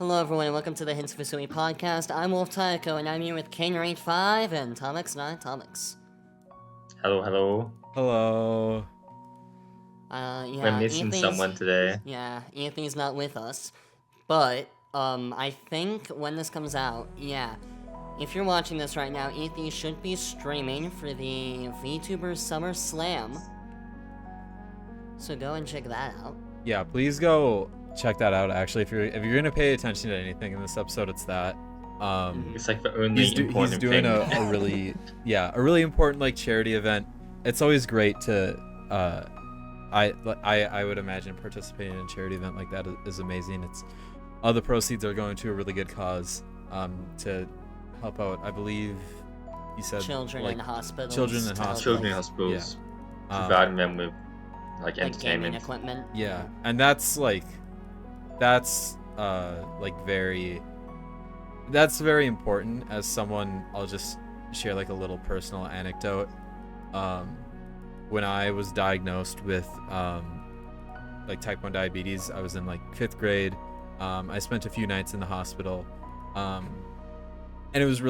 Hello everyone and welcome to the Hisui podcast. I'm Wolf Taiko and I'm here with Kaner85 and Tomix9 Tomix. Hello, hello. Hello. We're missing someone today. Yeah, Anthony's not with us. But, I think when this comes out, if you're watching this right now, Anthony should be streaming for the VTuber Summer Slam. So go and check that out. Yeah, please go check that out. Actually, if you're gonna pay attention to anything in this episode, it's that. It's like the only important he's doing thing. a really important like charity event. It's always great to I would imagine participating in a charity event like that is amazing. It's all the proceeds are going to a really good cause to help out. I believe you said children in hospitals. Children in hospitals. Children in hospitals. Yeah. Providing them with entertainment. Gaming equipment. Yeah, and that's very important. As someone, I'll just share like a little personal anecdote. When I was diagnosed with type 1 diabetes, I was in like 5th grade. I spent a few nights in the hospital, and it was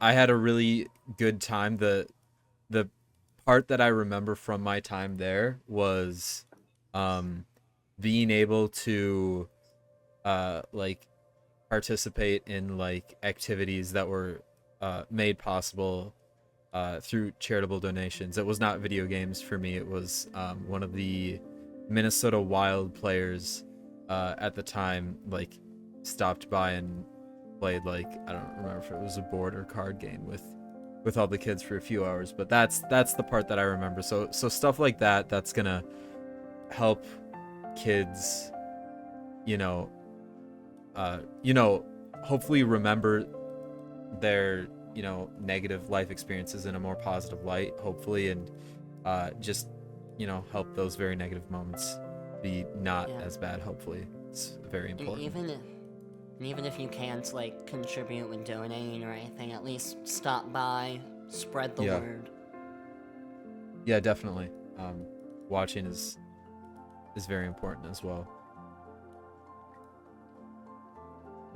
I had a really good time. The part that I remember from my time there was being able to participate in like activities that were made possible through charitable donations. It was not video games for me. It was one of the Minnesota Wild players at the time stopped by and played I don't remember if it was a board or card game with all the kids for a few hours, but that's the part that I remember. So stuff like that's gonna help kids, hopefully remember their negative life experiences in a more positive light, hopefully, and just help those very negative moments be not as bad. Hopefully, it's very important. Even if you can't contribute with donating or anything, at least stop by, spread the word. Yeah, definitely. Watching is very important as well.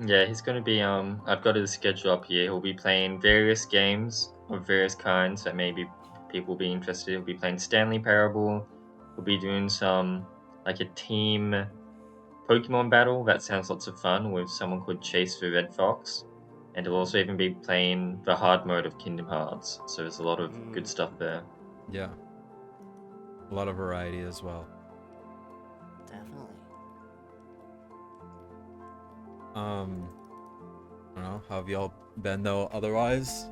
Yeah, he's gonna be I've got his schedule up here. He'll be playing various games of various kinds that maybe people will be interested in. He'll be playing Stanley Parable. He'll be doing some a team Pokemon battle. That sounds lots of fun with someone called Chase the Red Fox. And he'll also even be playing the hard mode of Kingdom Hearts. So there's a lot of good stuff there. Yeah. A lot of variety as well. Definitely. I don't know. How have y'all been though otherwise?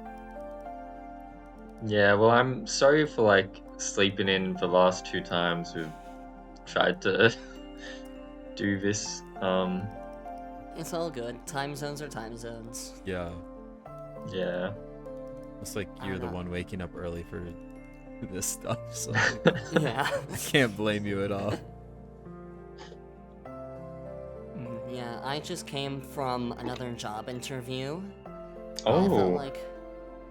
Yeah, well, I'm sorry for sleeping in the last 2 times we've tried to do this. It's all good. Time zones are time zones. Yeah. Yeah. It's like you're the one waking up early for this stuff, so yeah. I can't blame you at all. Yeah, I just came from another job interview. Oh.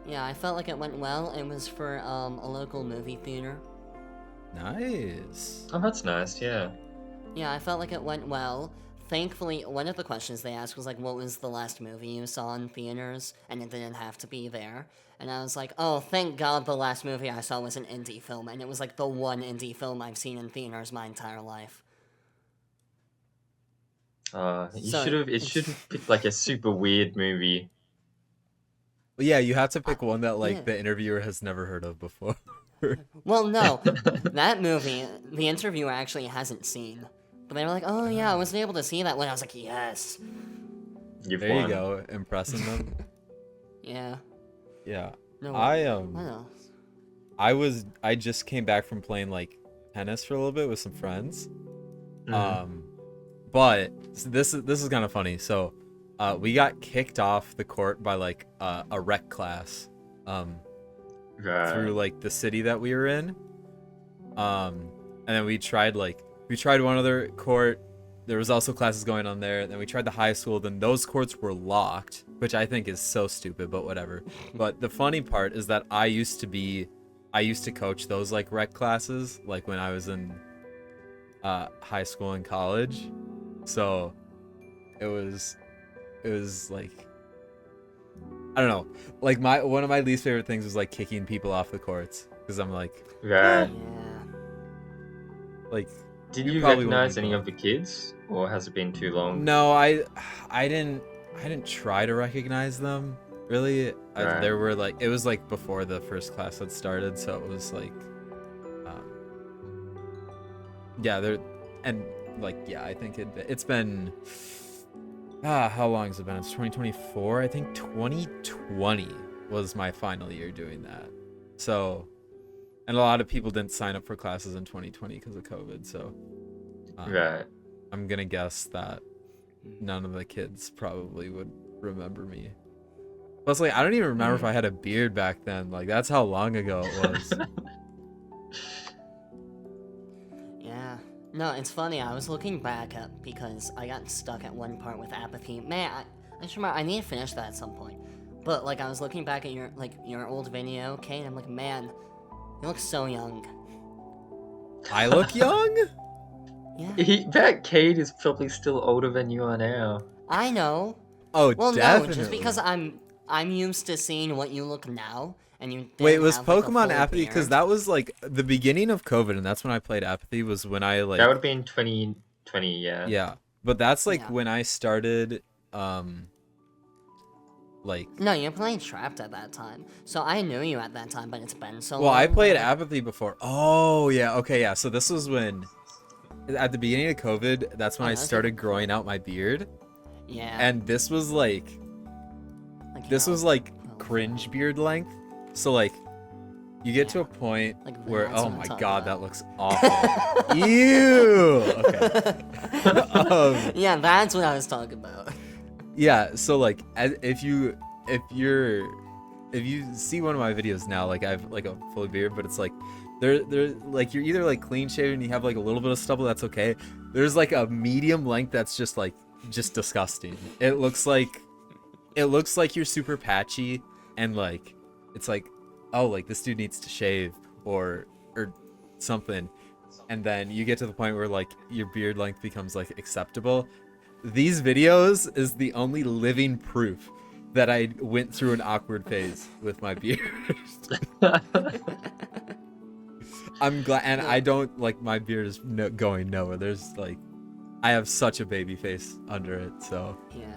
I felt like it went well. It was for a local movie theater. Nice. Oh, that's nice, yeah. Yeah, I felt like it went well. Thankfully, one of the questions they asked was what was the last movie you saw in theaters? And it didn't have to be there. And I was like, oh, thank God the last movie I saw was an indie film. And it was the one indie film I've seen in theaters my entire life. It should have picked a super weird movie. Well, yeah, you have to pick one that the interviewer has never heard of before. Well, no, that movie, the interviewer actually hasn't seen. But they were like, oh yeah, I wasn't able to see that one. I was like, yes. There you go, impressing them. Yeah. Yeah. No, what else? I just came back from playing tennis for a little bit with some friends. But this is kind of funny. So, we got kicked off the court by a rec class, through the city that we were in, and then we tried one other court. There was also classes going on there. Then we tried the high school. Then those courts were locked, which I think is so stupid, but whatever. But the funny part is that I used to coach those rec classes when I was in high school and college. So it was it was like, I don't know. Like one of my least favorite things was like kicking people off the courts because I'm like, Right. Yeah. like. Did you you probably wanna recognize be any both. of the kids, or has it been too long? No, I didn't try to recognize them really. Right. There were like it was like before the first class had started, so it was like, yeah, there and like yeah, I think it's been how long has it been? It's 2024. I think 2020 was my final year doing that. So, and a lot of people didn't sign up for classes in 2020 because of COVID. So, Right. I'm gonna guess that none of the kids probably would remember me. Plus, like, I don't even remember if I had a beard back then. Like, that's how long ago it was. Yeah. No, it's funny. I was looking back at because I got stuck at one part with apathy. Man, I just remember I need to finish that at some point. But like I was looking back at your old video, Kate, and I'm like, man, you look so young. I look young? Yeah. That Cade is probably still older than you are now. I know. Oh, Well, definitely. no, just because I'm used to seeing what you look now, and you. Wait, didn't was have, like, a Pokemon full Apathy? Because beard. that was like the beginning of COVID, and that's when I played Apathy. Was when I like That would have been 2020, yeah. yeah, but that's like Yeah. when I started like. No, you're playing Trapped at that time, so I knew you at that time, but it's been so long. Well, I played that- Apathy before. Oh yeah, okay, yeah. So this was when, at the beginning of COVID, that's when I that's started even growing out my beard, Yeah. and this was like this how- was like how cringe beard length. So like, you get to a point Like, where that's oh what I'm my talking god, about. that looks awful. Ew. Okay. Yeah, that's what I was talking about. Yeah, so like if you see one of my videos now, like I have like a full beard, but it's like they're like you're either like clean shaven and you have like a little bit of stubble, that's okay. There's like a medium length that's just disgusting. It looks like you're super patchy and like it's like, oh, like this dude needs to shave or something. And then you get to the point where like your beard length becomes like acceptable. These videos is the only living proof that I went through an awkward phase with my beard. I'm glad, and I don't like my beard is going nowhere. There's like, I have such a baby face under it, so. Yeah.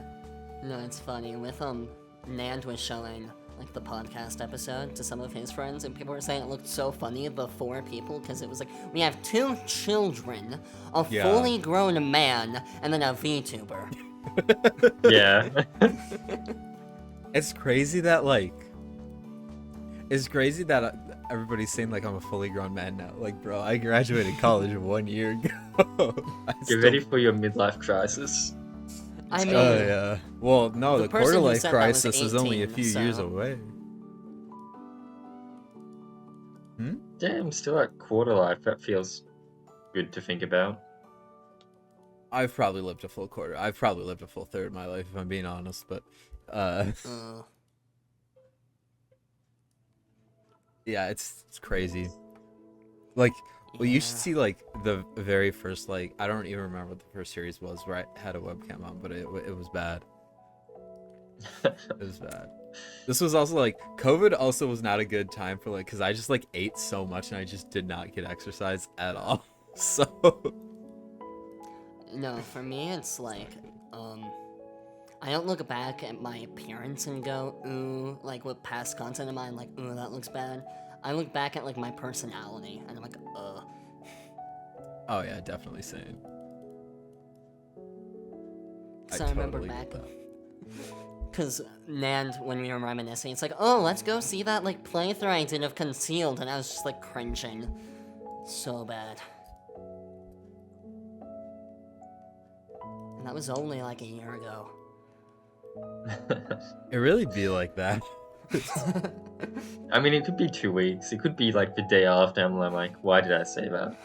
No, it's funny. With Nand was showing like the podcast episode to some of his friends, and people were saying it looked so funny, the 4 people, because it was like we have 2 children, a Yeah. fully grown man, and then a VTuber. Yeah. It's crazy that everybody's saying like I'm a fully grown man now. Like, bro, I graduated college 1 year ago. Get ready for your midlife crisis. I mean, Oh yeah. Well, no, The the person quarter who life said that was crisis is only a 18, few years so- away. Damn, still at quarter life. That feels good to think about. I've probably lived a full quarter. I've probably lived a full third of my life if I'm being honest, but yeah, it's crazy. Like, well, you should Yeah. see like the very first like I don't even remember what the first series was where I had a webcam on, but it was bad. It was bad. This was also like COVID also was not a good time for like because I just like ate so much and I just did not get exercise at all. So No, for me it's like, I don't look back at my appearance and go, ooh, like with past content of mine, like, ooh, that looks bad. I look back at like my personality, and I'm like, ugh. oh yeah, definitely same. So I remember totally back, get that. because Nand, when we were reminiscing, it's like, oh, let's go see that like playthrough I did of Concealed, and I was just like cringing. So bad. And that was only like a year ago. It really be like that. I mean, it could be 2 weeks. It could be like the day after. I'm like, why did I say that?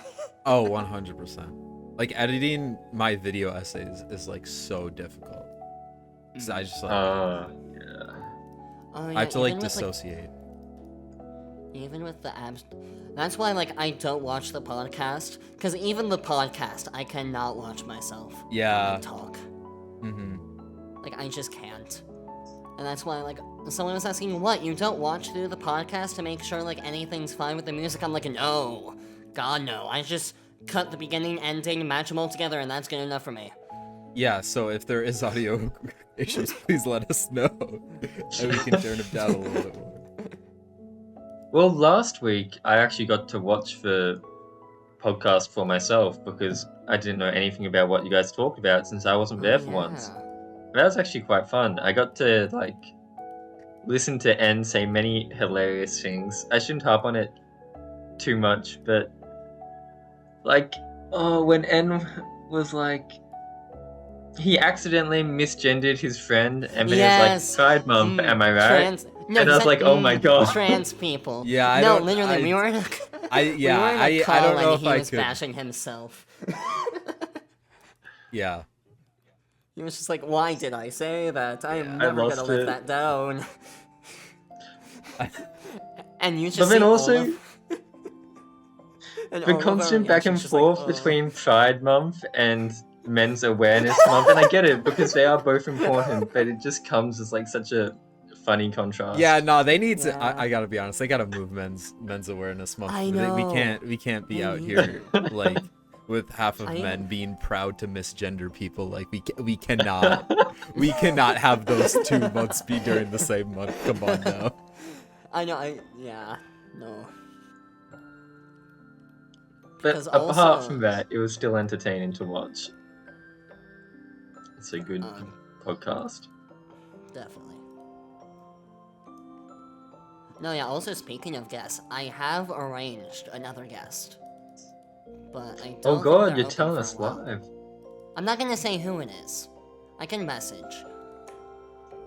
Oh, 100%. Like editing my video essays is like so difficult. 'Cause I just like Yeah. Oh, I yeah, have to like even with, dissociate. even with the abs. That's why like I don't watch the podcast, because even the podcast I cannot watch myself Yeah. talk. Mm-hmm. Like Like, I just can't. And that's why, like, someone was asking, what, you don't watch through the podcast to make sure, like, anything's fine with the music? I'm like, no. God, no. I just cut the beginning, ending, match them all together, and that's good enough for me. Yeah, so if there is audio issues, please let us know. And we can turn them down a little bit more. Well, last week I actually got to watch the podcast for myself because I didn't know anything about what you guys talked about since I wasn't there for once. That was actually quite fun. I got to, like, listen to N say many hilarious things. I shouldn't harp on it too much, but, like, when N was like, he accidentally misgendered his friend, and then he was like, Pride Month, am I right? No, and I was like, oh my god. Trans people. Yeah, I no, don't... literally, we were in a I call don't know and if I he was could. bashing himself. Yeah. He was just like, why did I say that? I am I never lost gonna live it. that down. And you just But then see also, and the all of our constant back and reactions just like, forth "Oh." between Pride Month and Men's Awareness Month, and I get it because they are both important, but it just comes as like such a funny contrast. Yeah, no, they need to. Yeah. I gotta be honest. They gotta move men's awareness month. I know. We can't be They out need here like with half of I know. men being proud to misgender people. Like we cannot have those 2 months be during the same month. Come on now. I know, no. But Because apart also- from that, it was still entertaining to watch. It's a good podcast. Definitely. No, yeah, also speaking of guests, I have arranged another guest. But I don't Oh think god, they're you're open telling for a us while. live. I'm not gonna say who it is. I can message.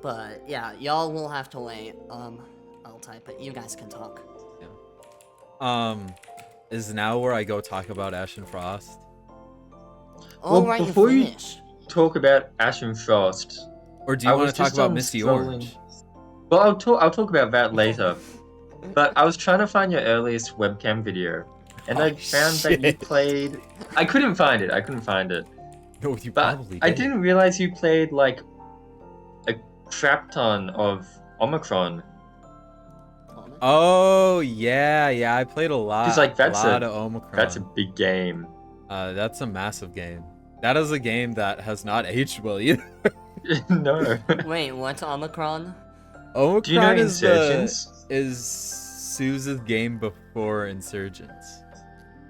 But yeah, y'all will have to wait. I'll type it. You guys can talk. Is now where I go talk about Ashen Frost? Oh, Well, right, you before you- finished. Talk about Ashen Frost. Or do you I want was to talk just, about Misty scrolling- Orange? Well, I'll talk about that later. But I was trying to find your earliest webcam video, and I found that you shit. played. I couldn't find it. No, you But probably I did. didn't realize you played like a crap ton of Omicron. Oh yeah, I played a lot. 'Cause, like, that's a lot a- of Omicron. That's a big game. That's a massive game. That is a game that has not aged well either. No. Wait, what's Omicron? Omicron Do you know is Insurgents? is Suze's game before Insurgents.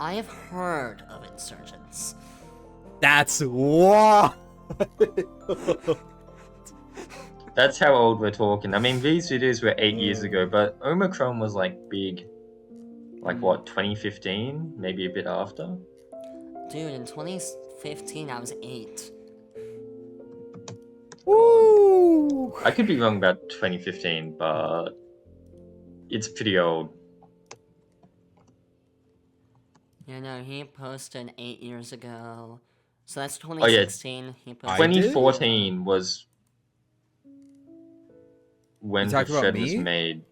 I have heard of Insurgents. That's what. That's how old we're talking. I mean, these videos were 8 years ago, but Omicron was like big. Like what, 2015? Maybe a bit after? Dude, in 2015, I was 8. Woo! I could be wrong about 2015, but it's pretty old. Yeah, no, he posted 8 years ago. So that's Oh, yeah. 2016. He I posted. did? 2014 was when You the talking about thread was me? made.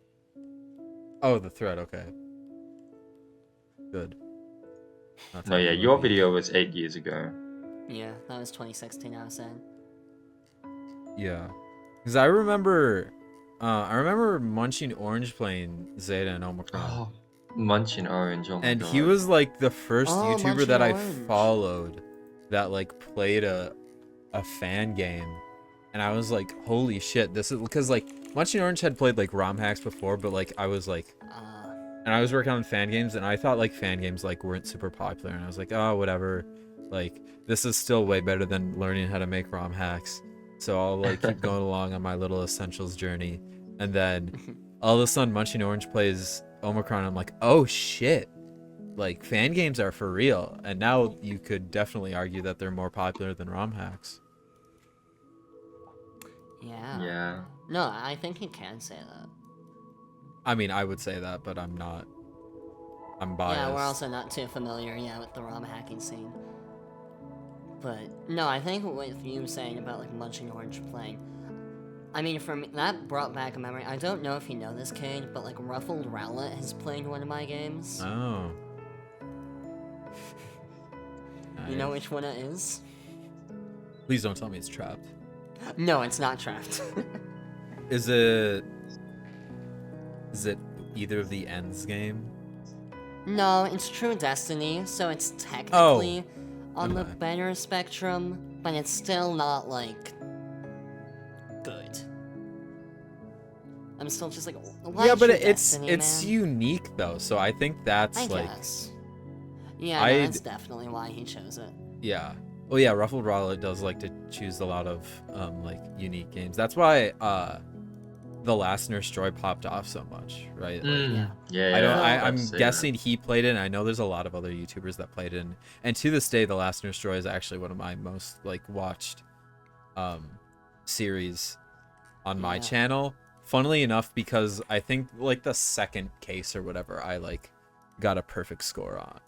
Oh, the thread. Okay. Good. Not No, talking yeah, about your me. video was 8 years ago. Yeah, that was 2016, I was saying. Yeah, because I remember Munching Orange playing Zeta and Omicron. Oh, Munching Orange, oh my And god. he was like the first Oh, YouTuber Munching that I Orange. followed that like played a fan game, and I was like, holy shit, this is because like Munching Orange had played like ROM hacks before, but like I was like, and I was working on fan games, and I thought like fan games like weren't super popular, and I was like, oh whatever, like this is still way better than learning how to make ROM hacks, so I'll like keep going along on my little essentials journey, and then all of a sudden Munching Orange plays Omicron. I'm like, oh shit, like fan games are for real, and now you could definitely argue that they're more popular than ROM hacks. Yeah. Yeah. No, I think he can say that. I mean, I would say that, but I'm not. I'm biased. Yeah, we're also not too familiar, with the ROM hacking scene. But, no, I think with you saying about, like, Munching Orange playing, I mean, for me, that brought back a memory. I don't know if you know this kid, but, like, Ruffled Rowlet has played one of my games. Oh. You know which one it is? Please don't tell me it's Trapped. No, it's not trapped. Is it either of the ends game? No, it's True Destiny, so it's technically on the okay. better spectrum, but it's still not, like, good. I'm still just like, why Yeah, but True it's Destiny, man? unique though, so I think that's I like guess. Yeah, no, I'd- that's definitely why he chose it. yeah. Well, yeah, Ruffled Rowlet does like to choose a lot of like unique games. That's why the last Nurse Joy popped off so much, right? Like, Yeah. I don't. Well, I'm say guessing he played it. And I know there's a lot of other YouTubers that played it, and to this day, the Last Nurse Joy is actually one of my most like watched series on my Yeah. channel. Funnily enough, because I think like the second case or whatever, I like got a perfect score on,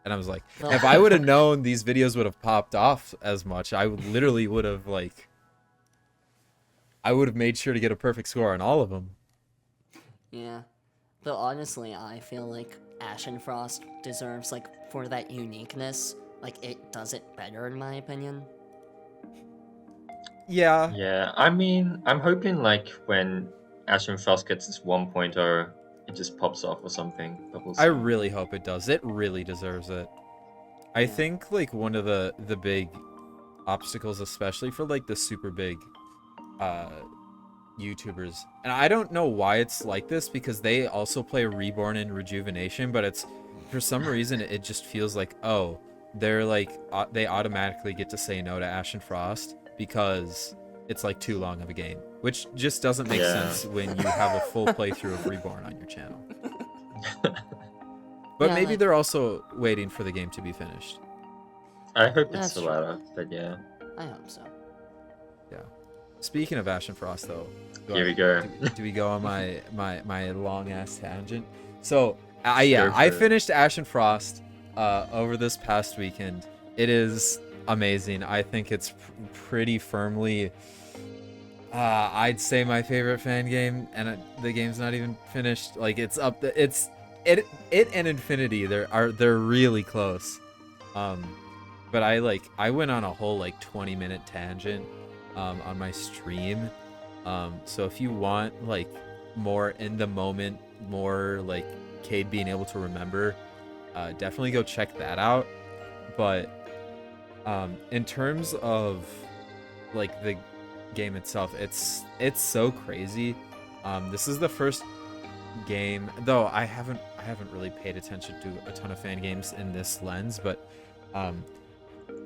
and I was like, Well- if I would have known these videos would have popped off as much, I literally would have like. I would have made sure to get a perfect score on all of them. Yeah. Though honestly, I feel like Ashen Frost deserves, like, for that uniqueness, like, it does it better in my opinion. Yeah. Yeah, I mean, I'm hoping like when Ashen Frost gets this 1.0, it just pops off or something. But we'll I see. really hope it does. It really deserves it. I Yeah. think like one of the big obstacles, especially for like the super big YouTubers, and I don't know why it's like this because they also play Reborn and Rejuvenation, but it's for some reason it just feels like, oh, they're like they automatically get to say no to Ashen Frost because it's like too long of a game, which just doesn't make Yeah. sense when you have a full playthrough of Reborn on your channel. But Yeah, maybe like- they're also waiting for the game to be finished. I hope it's That's the true. latter, but yeah. I hope so. Yeah. Speaking of Ashen Frost, though, Here we go. Do we go on my long ass tangent? So Go I for it. finished Ashen Frost over this past weekend. It is amazing. I think it's pretty firmly. I'd say my favorite fan game, and the game's not even finished. Like it's up. It and Infinity. They're really close. But I went on a whole like 20-minute tangent on my stream. So if you want like more in the moment, more like Cade being able to remember, definitely go check that out. But in terms of like the game itself, it's so crazy. This is the first game, though I haven't really paid attention to a ton of fan games in this lens, but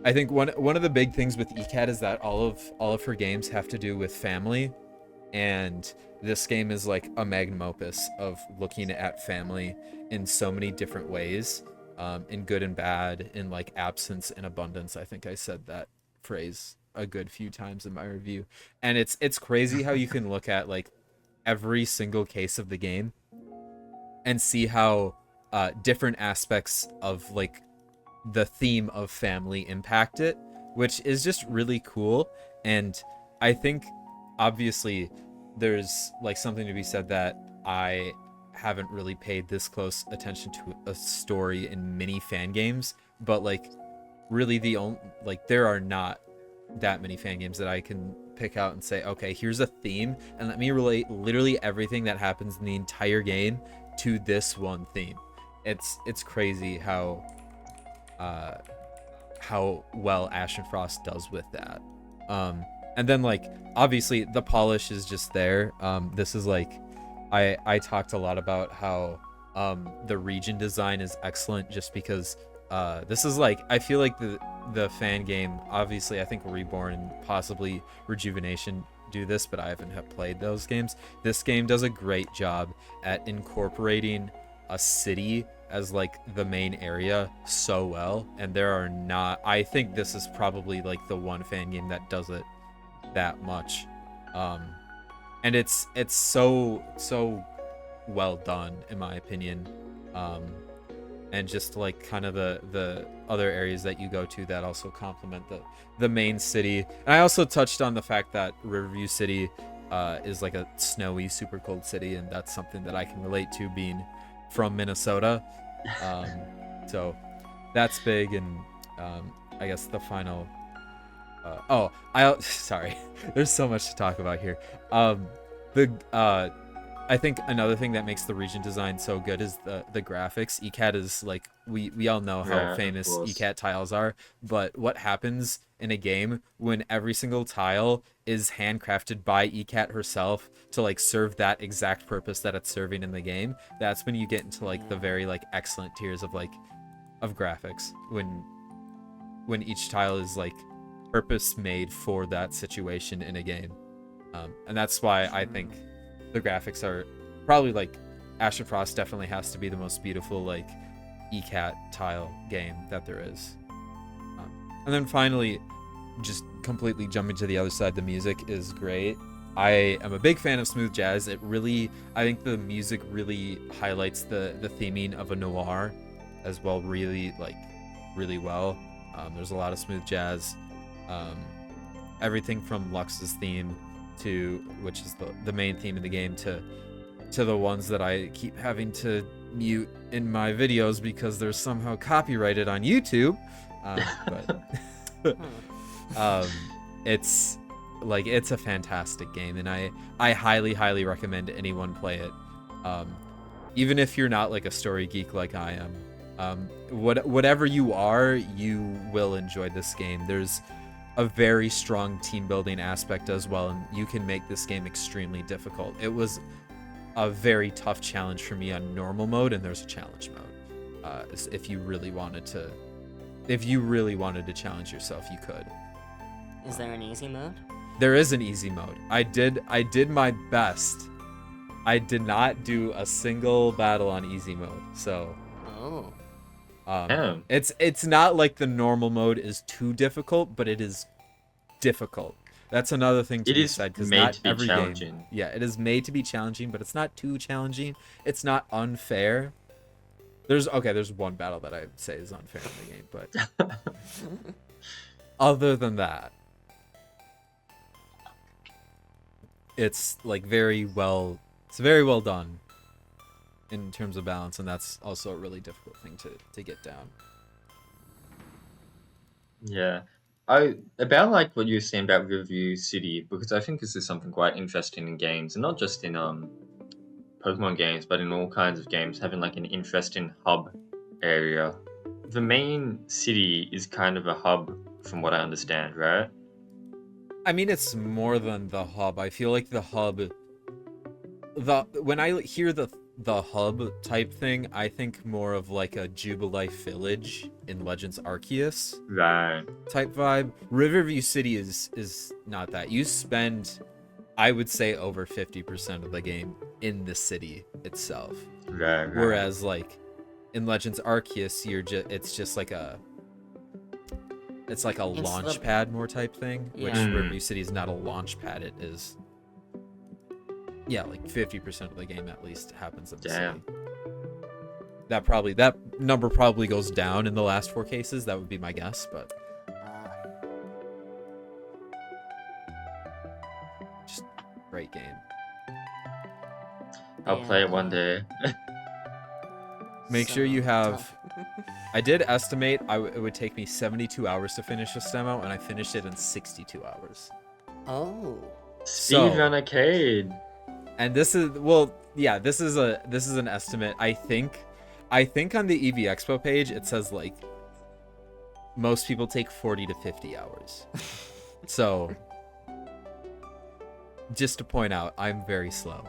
I think one of the big things with ECAT is that all of her games have to do with family, and this game is like a magnum opus of looking at family in so many different ways, in good and bad, in like absence and abundance. I think I said that phrase a good few times in my review, and it's crazy how you can look at like every single case of the game and see how different aspects of like the theme of family impact it, which is just really cool. And I think obviously there's like something to be said that I haven't really paid this close attention to a story in many fan games, but like really there are not that many fan games that I can pick out and say, okay, here's a theme and let me relate literally everything that happens in the entire game to this one theme. It's crazy how well Ashen Frost does with that. And then like obviously the polish is just there. This is like I talked a lot about how the region design is excellent just because this is like I feel like the fan game, obviously I think Reborn and possibly Rejuvenation do this, but I haven't played those games. This game does a great job at incorporating a city as like the main area so well, and there are not, I think this is probably like the one fan game that does it that much. And it's so well done in my opinion. And just like kind of the other areas that you go to that also complement the main city. And I also touched on the fact that Riverview City is like a snowy, super cold city, and that's something that I can relate to being from Minnesota. So that's big. And I guess the final Sorry. There's so much to talk about here. I think another thing that makes the region design so good is the graphics. ECAT is like we all know how famous ECAT tiles are, but what happens in a game when every single tile is handcrafted by ECAT herself to like serve that exact purpose that it's serving in the game? That's when you get into like the very like excellent tiers of graphics when each tile is like purpose made for that situation in a game. And that's why I think the graphics are probably like Ashen Frost definitely has to be the most beautiful like ECAT tile game that there is. And then finally, just completely jumping to the other side, the music is great. I am a big fan of smooth jazz. I think the music really highlights the theming of a noir as well, really well. There's a lot of smooth jazz. Everything from Lux's theme to, which is the main theme of the game, to the ones that I keep having to mute in my videos because they're somehow copyrighted on YouTube. It's a fantastic game, and I highly recommend anyone play it. Even if you're not like a story geek like I am, whatever you are, you will enjoy this game. There's a very strong team building aspect as well, and you can make this game extremely difficult. It was a very tough challenge for me on normal mode, and there's a challenge mode. If you really wanted to challenge yourself, you could. Is there an easy mode? There is an easy mode. I did my best. I did not do a single battle on easy mode, so. Oh. It's not like the normal mode is too difficult, but it is difficult. That's another thing to be said, because not every game. Yeah, it is made to be challenging, but it's not too challenging. It's not unfair. There's one battle that I'd say is unfair in the game, but other than that, it's like very well done in terms of balance, and that's also a really difficult thing to get down. Yeah. About like what you were saying about Review City, because I think this is something quite interesting in games, and not just in Pokemon games, but in all kinds of games, having like an interesting hub area. The main city is kind of a hub from what I understand, right? I mean, it's more than the hub. I feel like the hub, when I hear the hub type thing, I think more of like a Jubilife Village in Legends Arceus type vibe. Riverview City is not that. You spend, I would say, over 50% of the game in the city itself. Right. Whereas like in Legends Arceus, it's like a launch pad more type thing, which Riverview City is not a launch pad. It is, like 50% of the game at least happens in the city. That number probably goes down in the last 4 cases. That would be my guess, but just great game. I'll play it one day. Make sure you have. I did estimate it would take me 72 hours to finish this demo, and I finished it in 62 hours. Oh. Speedrun Arcade. And this is an estimate. I think on the EV Expo page it says like most people take 40 to 50 hours. So just to point out, I'm very slow.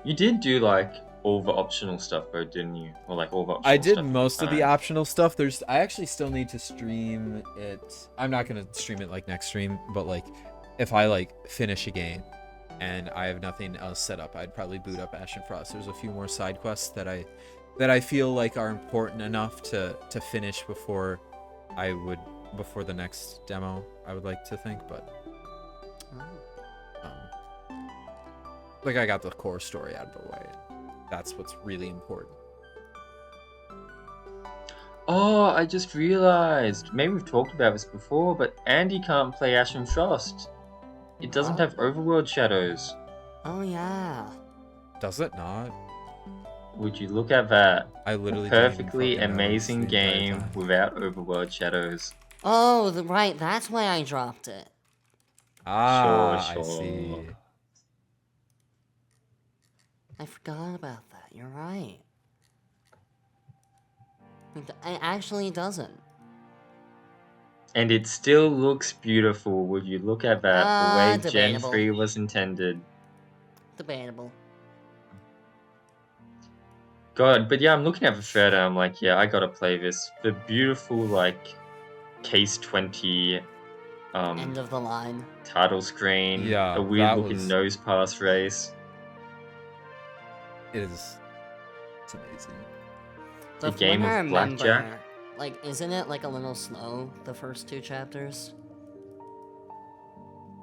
You did do like all the optional stuff though, didn't you? Or like all the optional I did stuff most of the optional stuff. I actually still need to stream it. I'm not gonna stream it like next stream, but like if I like finish a game and I have nothing else set up, I'd probably boot up Ashen Frost. There's a few more side quests that I feel like are important enough to finish before the next demo, I would like to think, but like I got the core story out of the way. That's what's really important. Oh, I just realized. Maybe we've talked about this before, but Andy can't play Ashen Frost. It doesn't have overworld shadows. Oh yeah. Does it not? Would you look at that? I literally perfectly amazing game without overworld shadows. Oh, right, that's why I dropped it. Ah, I Sure. see. I forgot about that. You're right. It actually doesn't. And it still looks beautiful. Would you look at that? The way Gen Debatable. 3 was intended. Debatable. God, but yeah, I'm looking at the thread and I'm like, yeah, I gotta play this. The beautiful, like, Case 20 End of the line. title screen, a Yeah, weird that looking was. nose pass race. It is. It's amazing. A The game one I of blackjack. remember, like, isn't it like a little slow, the first 2 chapters?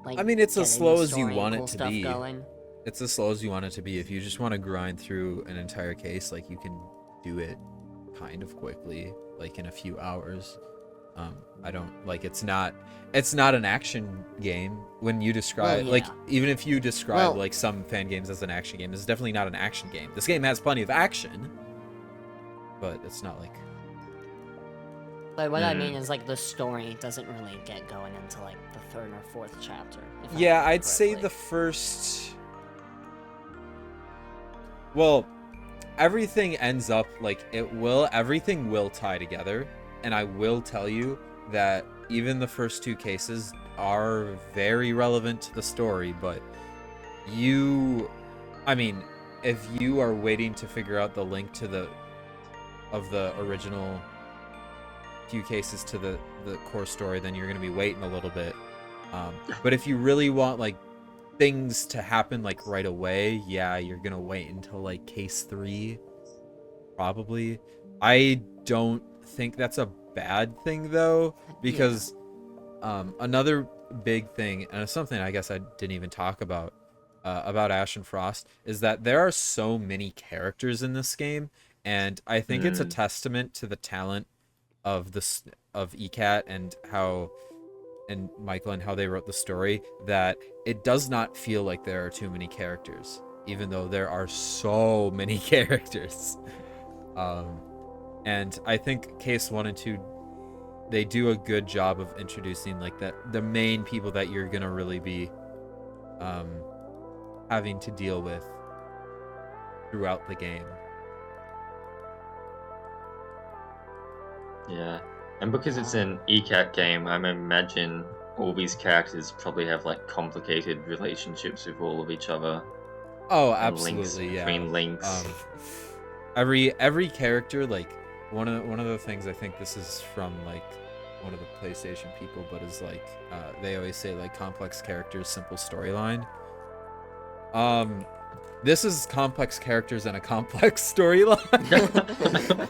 Like, I mean, it's as getting slow the as you story and want cool it to stuff be. going. It's as slow as you want it to be. If you just want to grind through an entire case, like, you can do it kind of quickly, like in a few hours. I don't like. It's not an action game. When you describe, Well, like, yeah. even if you describe Well- like some fan games as an action game, it's definitely not an action game. This game has plenty of action, but it's not like. But what I mean is, like, the story doesn't really get going until, like, the 3rd or 4th chapter. If I Yeah, remember I'd say correctly. the first. Well, everything ends up like it will. Everything will tie together, and I will tell you that even the first 2 cases are very relevant to the story. But I mean, if you are waiting to figure out the link to the original few cases to the core story, then you're gonna be waiting a little bit. But if you really want like things to happen like right away, yeah, you're gonna wait until like case 3, probably. I don't think that's a bad thing though, because another big thing, and it's something I guess I didn't even talk about Ashen Frost, is that there are so many characters in this game, and I think it's a testament to the talent of ECAT and Michael and how they wrote the story, that it does not feel like there are too many characters, even though there are so many characters. And I think case 1 and 2, they do a good job of introducing like the main people that you're gonna really be having to deal with throughout the game. Yeah. And because it's an ECAT game, I imagine all these characters probably have like complicated relationships with all of each other. Oh, And absolutely, links yeah. between links. Every character, like one of the things, I think this is from like one of the PlayStation people, but is like they always say like complex characters, simple storyline. This is complex characters and a complex storyline.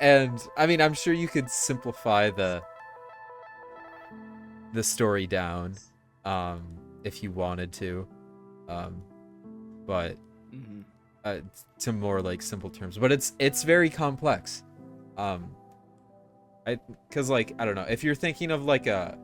And I mean, I'm sure you could simplify the story down, if you wanted to, but to more like simple terms. But it's very complex. Because like, I don't know, if you're thinking of like a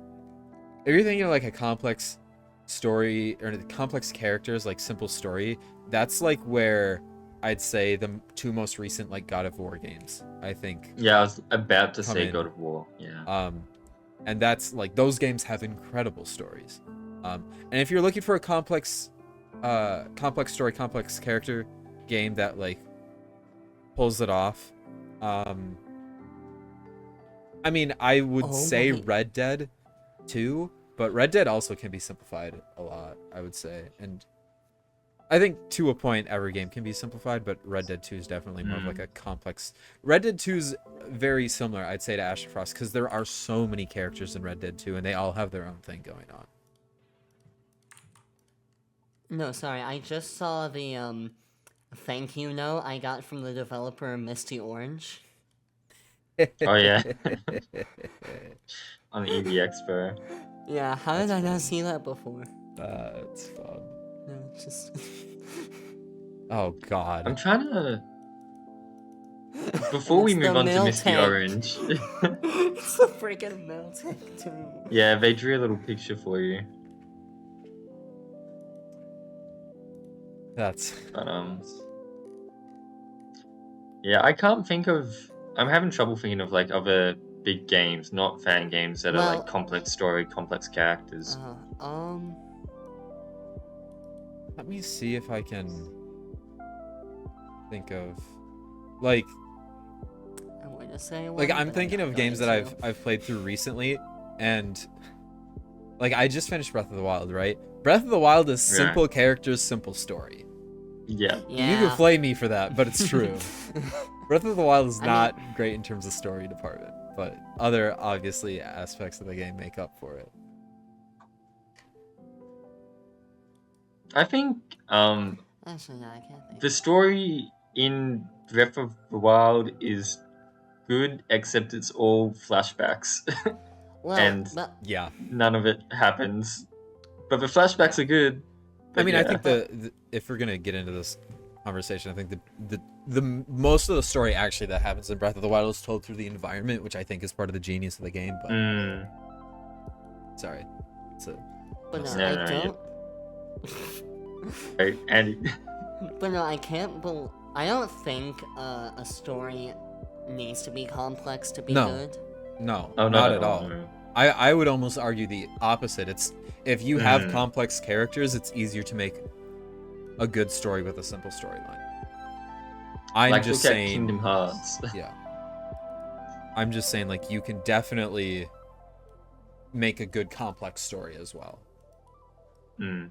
complex story or complex characters, like simple story, that's like where I'd say the 2 most recent like God of War games, I think. Yeah, I was about to say in. God of War. Yeah. And that's like, those games have incredible stories. And if you're looking for a complex story, complex character game that like pulls it off, I mean, I would say Red Dead 2, but Red Dead also can be simplified a lot, I would say. And I think to a point every game can be simplified, but Red Dead 2 is definitely more of like a complex. Red Dead 2 is very similar, I'd say, to Ashen Frost, because there are so many characters in Red Dead 2 and they all have their own thing going on. No, sorry, I just saw the thank you note I got from the developer Misty Orange. Oh yeah. On the EV Expo. Yeah, how did I not see that before? It's fun. No, it's just... Oh god. I'm trying to. Before we It's move the on to milk Misty tank. Orange. It's the freaking milk tank, too. Yeah, they drew a little picture for you. That's... But yeah, I can't think of I'm having trouble thinking of like other big games, not fan games that are Well- like complex story, complex characters. Let me see if I can think of like I'm going to say like one, I'm but thinking not of games that going to. I've played through recently, and like I just finished Breath of the Wild, right? Breath of the Wild is Yeah. simple characters, simple story. Yeah. Yeah. You can flame me for that, but it's true. Breath of the Wild is I not great in terms of story department, but other obviously aspects of the game make up for it. I think Actually, no, I can't think. the story in Breath of the Wild is good, except it's all flashbacks, Well, and but Yeah. none of it happens. But the flashbacks are good. I But mean, yeah. I think the if we're gonna get into this conversation, I think the most of the story actually that happens in Breath of the Wild is told through the environment, which I think is part of the genius of the game. But Mm, sorry, it's a but no, No, I no, don't. right, and But no, I can't. I don't think a story needs to be complex to be No. good. no, oh, not at all. no. I would almost argue the opposite. It's if you have Mm. complex characters, it's easier to make a good story with a simple storyline. I'm Like just look at saying, Kingdom Hearts. yeah. I'm just saying, like, you can definitely make a good complex story as well. Mm.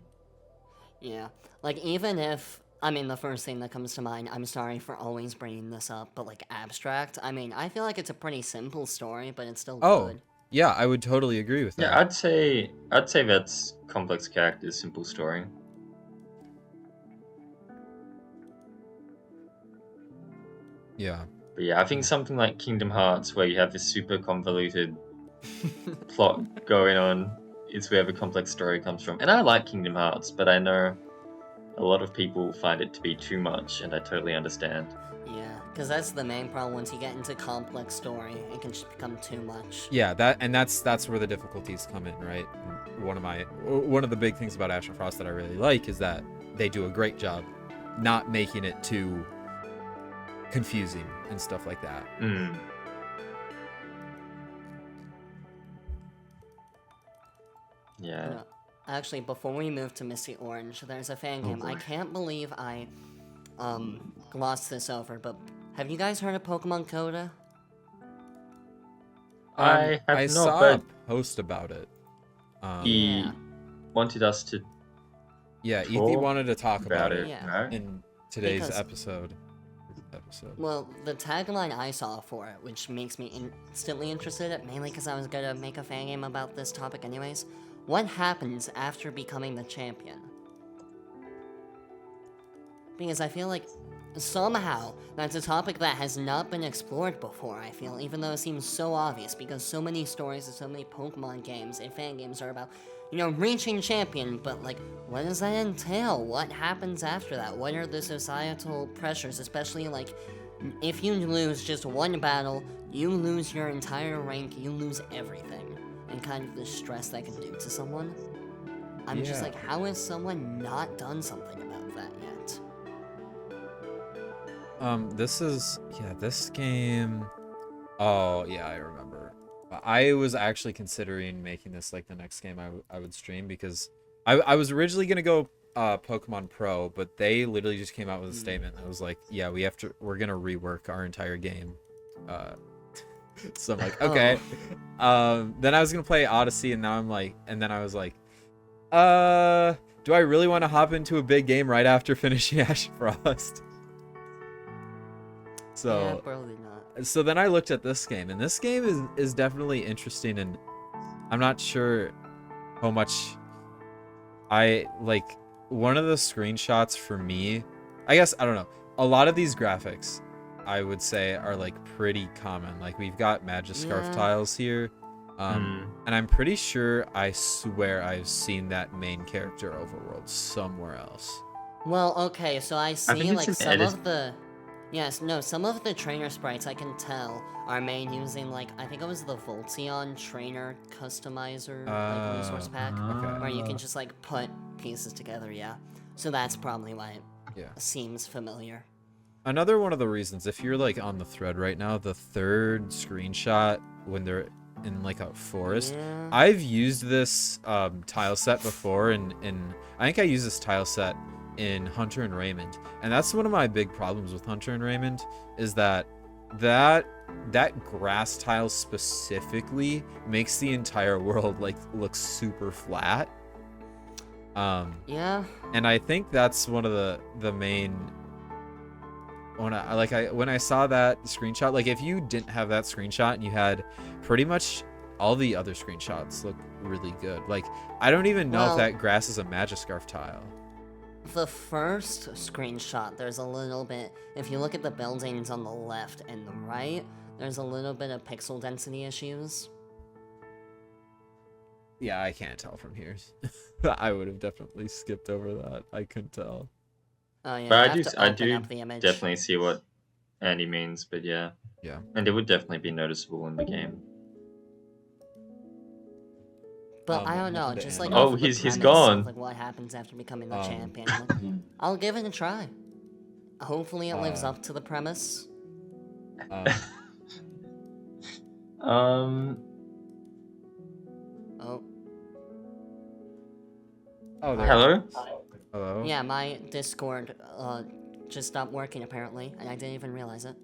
Yeah, like even if I mean the first thing that comes to mind. I'm sorry for always bringing this up, but like Abstract. I mean, I feel like it's a pretty simple story, but it's still Oh, good. yeah, I would totally agree with that. Yeah, I'd say that's complex characters, simple story. Yeah. But yeah, I think something like Kingdom Hearts, where you have this super convoluted plot going on, is where the complex story comes from. And I like Kingdom Hearts, but I know a lot of people find it to be too much, and I totally understand. Yeah, because that's the main problem. Once you get into complex story, it can just become too much. Yeah, that's where the difficulties come in, right? And one of the big things about Ashen Frost that I really like is that they do a great job not making it too confusing and stuff like that. Mm. Yeah. No, actually, before we move to Misty Orange, there's a fan game. I boy. can't believe I glossed this over, but have you guys heard of Pokemon Coda? I have I not, saw but a post about it. he Yeah. wanted us to Yeah, Ethy talk wanted to talk about it Yeah. right? in today's Because- episode. Well, the tagline I saw for it, which makes me instantly interested, mainly because I was gonna make a fan game about this topic anyways. What happens after becoming the champion? Because I feel like somehow that's a topic that has not been explored before, I feel, even though it seems so obvious, because so many stories and so many Pokemon games and fan games are about, reaching champion, but like, what does that entail? What happens after that? What are the societal pressures, especially like, if you lose just one battle, you lose your entire rank, you lose everything, and kind of the stress that can do to someone. I'm just Yeah. like, how has someone not done something about that yet? This game. Oh yeah, I remember. I was actually considering making this like the next game I would stream because I was originally gonna go Pokemon Pro, but they literally just came out with a statement that was like, yeah, we're gonna rework our entire game. So I'm like, okay. Then I was gonna play Odyssey, and now I'm like, and then I was like, do I really want to hop into a big game right after finishing Ashen Frost? Yeah, So probably not. so then I looked at this game, and this game is definitely interesting, and I'm not sure how much I like. One of the screenshots for me, I guess, I don't know, a lot of these graphics I would say are like pretty common. Like we've got Magiscarf Yeah. tiles here, and I'm pretty sure, I swear I've seen that main character overworld somewhere else. Well, okay, so I see think it's like an some edit. of the some of the trainer sprites I can tell are made using like I think it was the Voltion trainer customizer like resource pack Okay. where you can just like put pieces together, yeah. So that's probably why it Yeah. seems familiar. Another one of the reasons, if you're like on the thread right now, the third screenshot when they're in like a forest, Yeah. I've used this tile set before, and I think I used this tile set in Hunter and Raymond, and that's one of my big problems with Hunter and Raymond is that grass tile specifically makes the entire world like look super flat. Yeah. And I think that's one of the main. When I saw that screenshot, like if you didn't have that screenshot and you had pretty much all the other screenshots look really good. Like I don't even know if that grass is a Magiscarf tile. The first screenshot, there's a little bit, if you look at the buildings on the left and the right, there's a little bit of pixel density issues. Yeah, I can't tell from here. I would have definitely skipped over that. I couldn't tell. Oh yeah, But you have to I open do up the image. definitely see what Andy means, but yeah. Yeah. And it would definitely be noticeable in the game. But I don't know, just like Oh, off the he's premise gone. of, like what happens after becoming the champion. Like, I'll give it a try. Hopefully it lives up to the premise. Um. Oh. Oh, there. Hello? Hello. Yeah, my Discord just stopped working apparently, and I didn't even realize it.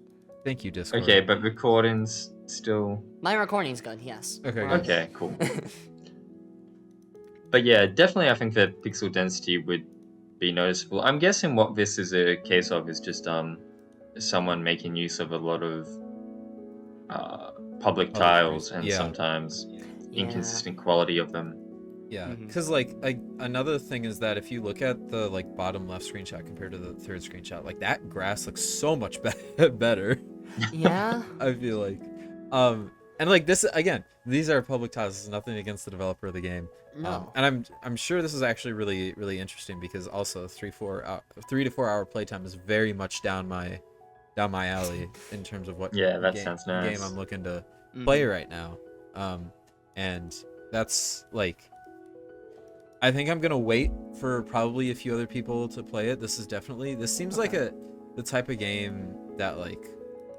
Thank you, Discord. Okay, but recording's still... My recording's good, yes. Okay, We're good. Okay, cool. But yeah, definitely I think that pixel density would be noticeable. I'm guessing what this is a case of is just someone making use of a lot of public tiles and sometimes inconsistent quality of them. Yeah, because like another thing is that if you look at the like bottom left screenshot compared to the third screenshot, like that grass looks so much better. Yeah. I feel like, and like this again, these are public tiles. This is nothing against the developer of the game. No. And I'm sure this is actually really interesting because also 3 to 4 hour playtime is very much down my alley in terms of what sounds nice. game I'm looking to play right now. And that's like, I think I'm gonna wait for probably a few other people to play it. This seems like the type of game that like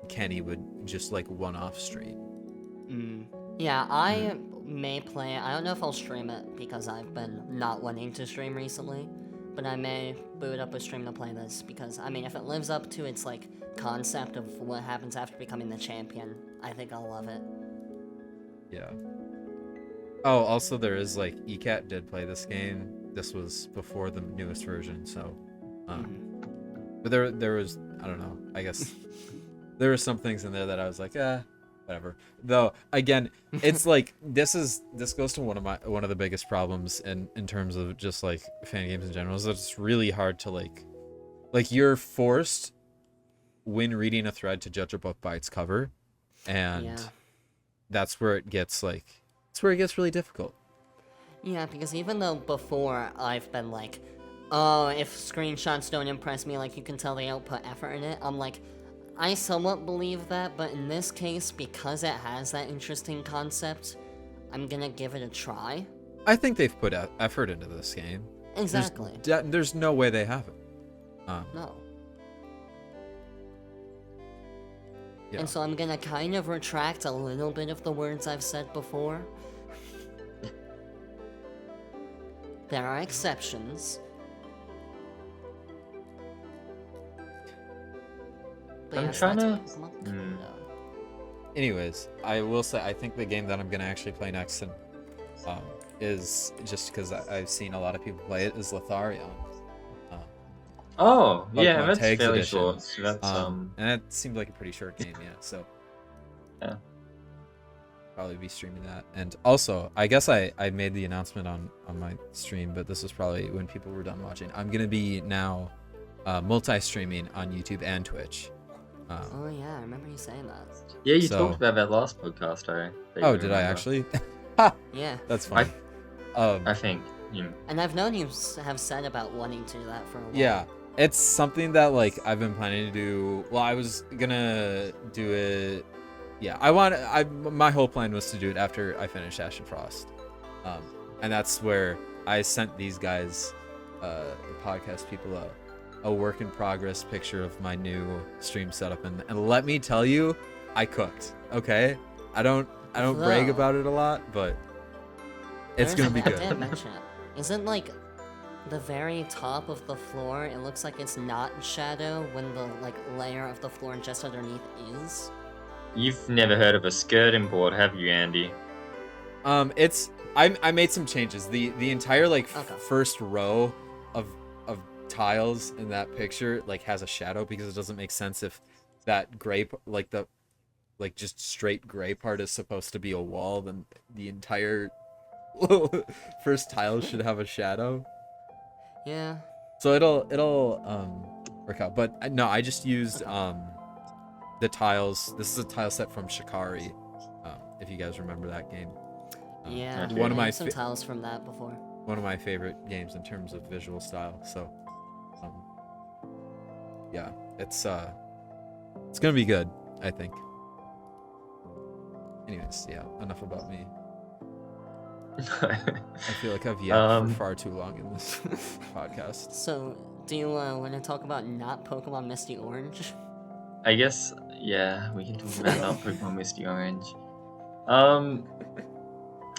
Kenny would just like one-off stream. Yeah, I may play it. I don't know if I'll stream it because I've been not wanting to stream recently, but I may boot up a stream to play this because, I mean, if it lives up to its like concept of what happens after becoming the champion, I think I'll love it. Yeah. Oh, also there is like ECAT did play this game. This was before the newest version, so but there was, I don't know, I guess there were some things in there that I was like, whatever. Though again, it's like this goes to one of the biggest problems in terms of just like fan games in general, is that it's really hard to like you're forced when reading a thread to judge a book by its cover, and that's where it gets like really difficult. Yeah, because even though before I've been like, oh, if screenshots don't impress me, like you can tell they don't put effort in it, I'm like, I somewhat believe that, but in this case, because it has that interesting concept, I'm gonna give it a try. I think they've put effort into this game. Exactly. There's no way they haven't. No. Yeah. And so I'm gonna kind of retract a little bit of the words I've said before. There are exceptions. But I'm yes, trying that's to- what Coda. Anyways, I will say I think the game that I'm gonna actually play next and is just because I've seen a lot of people play it is Lothario. Oh, yeah, Pokemon that's Tags fairly Edition. short. So that's And it seemed like a pretty short game, yeah. So yeah. probably be streaming that. And also, I guess I made the announcement on my stream, but this was probably when people were done watching. I'm gonna be now multi-streaming on YouTube and Twitch. Oh yeah, I remember you saying that. Yeah, you So- talked about that last podcast, that Oh, you did I remember. actually? Yeah. That's fine. I think. And I've known you have said about wanting to do that for a while. Yeah, it's something that like I've been planning to do. Well, I was gonna do it. Yeah, my whole plan was to do it after I finished Ashen Frost, and that's where I sent these guys, the podcast people, a work in progress picture of my new stream setup, and let me tell you, I cooked. Okay, I don't brag Though, about it a lot, but it's gonna be I didn't good. mention it. Isn't like the very top of the floor? It looks like it's not shadow when the like layer of the floor just underneath is. You've never heard of a skirting board, have you, Andy? It's I made some changes. The entire like Okay. first row of tiles in that picture like has a shadow, because it doesn't make sense if that gray like the like just straight gray part is supposed to be a wall, then the entire first tile should have a shadow. Yeah. So it'll work out. But no, I just used the tiles. This is a tile set from Shikari, if you guys remember that game. Yeah. Okay. One of I my had some tiles from that before. one of my favorite games in terms of visual style. So yeah, it's gonna be good, I think. Anyways, yeah, enough about me. I feel like I've yapped for far too long in this podcast. So, do you want to talk about not Pokemon Misty Orange? I guess, yeah, we can talk about not Pokemon Misty Orange.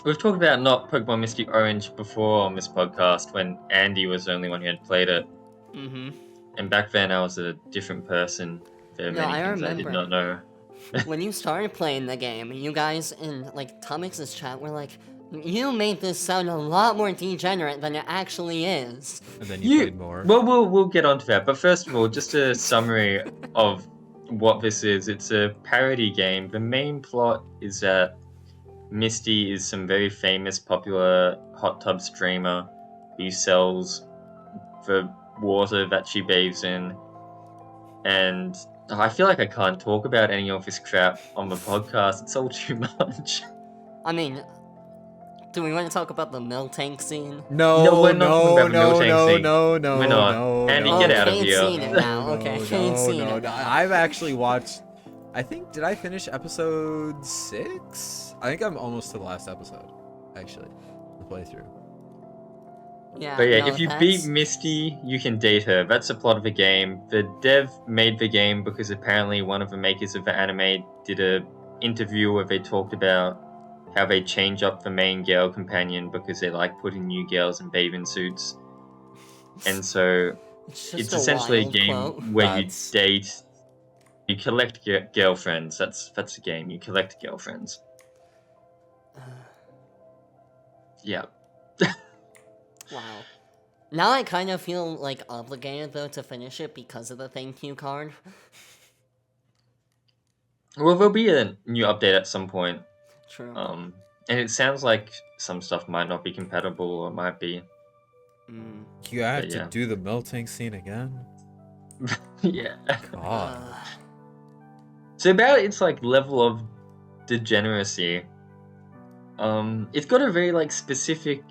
We've talked about not Pokemon Misty Orange before on this podcast when Andy was the only one who had played it. Mm-hmm. And back then I was a different person. There are No, many I things I did remember. not know. When you started playing the game, you guys in like Tomix's chat were like, "You made this sound a lot more degenerate than it actually is." And then you played more. Well, we'll get onto that. But first of all, just a summary of what this is. It's a parody game. The main plot is that Misty is some very famous, popular hot tub streamer who sells the water that she bathes in. And I feel like I can't talk about any of this crap on the podcast. It's all too much. I mean, do we want to talk about the milk tank scene? No, we're not talking about the no, military no, thing. no, no, We're not. no, Andy, no. get out of Kane's here. seen it now. Okay, Kane's seen it no. now. I've actually watched. I think did I finish episode 6? I think I'm almost to the last episode, actually, the playthrough. Yeah. But yeah, no, if you that's- beat Misty, you can date her. That's the plot of the game. The dev made the game because apparently one of the makers of the anime did a interview where they talked about how they change up the main girl companion because they like putting new girls in bathing suits. And so just it's a essentially a wild game quote. where That's- you date, you collect girlfriends. That's the game. You collect girlfriends. Yeah. Wow. Now I kind of feel like obligated though to finish it because of the thank you card. Well, there'll be a new update at some point. True. And it sounds like some stuff might not be compatible or it might be. Mm. You have But to yeah. do the melting scene again. Yeah. God. So about its like level of degeneracy, it's got a very like specific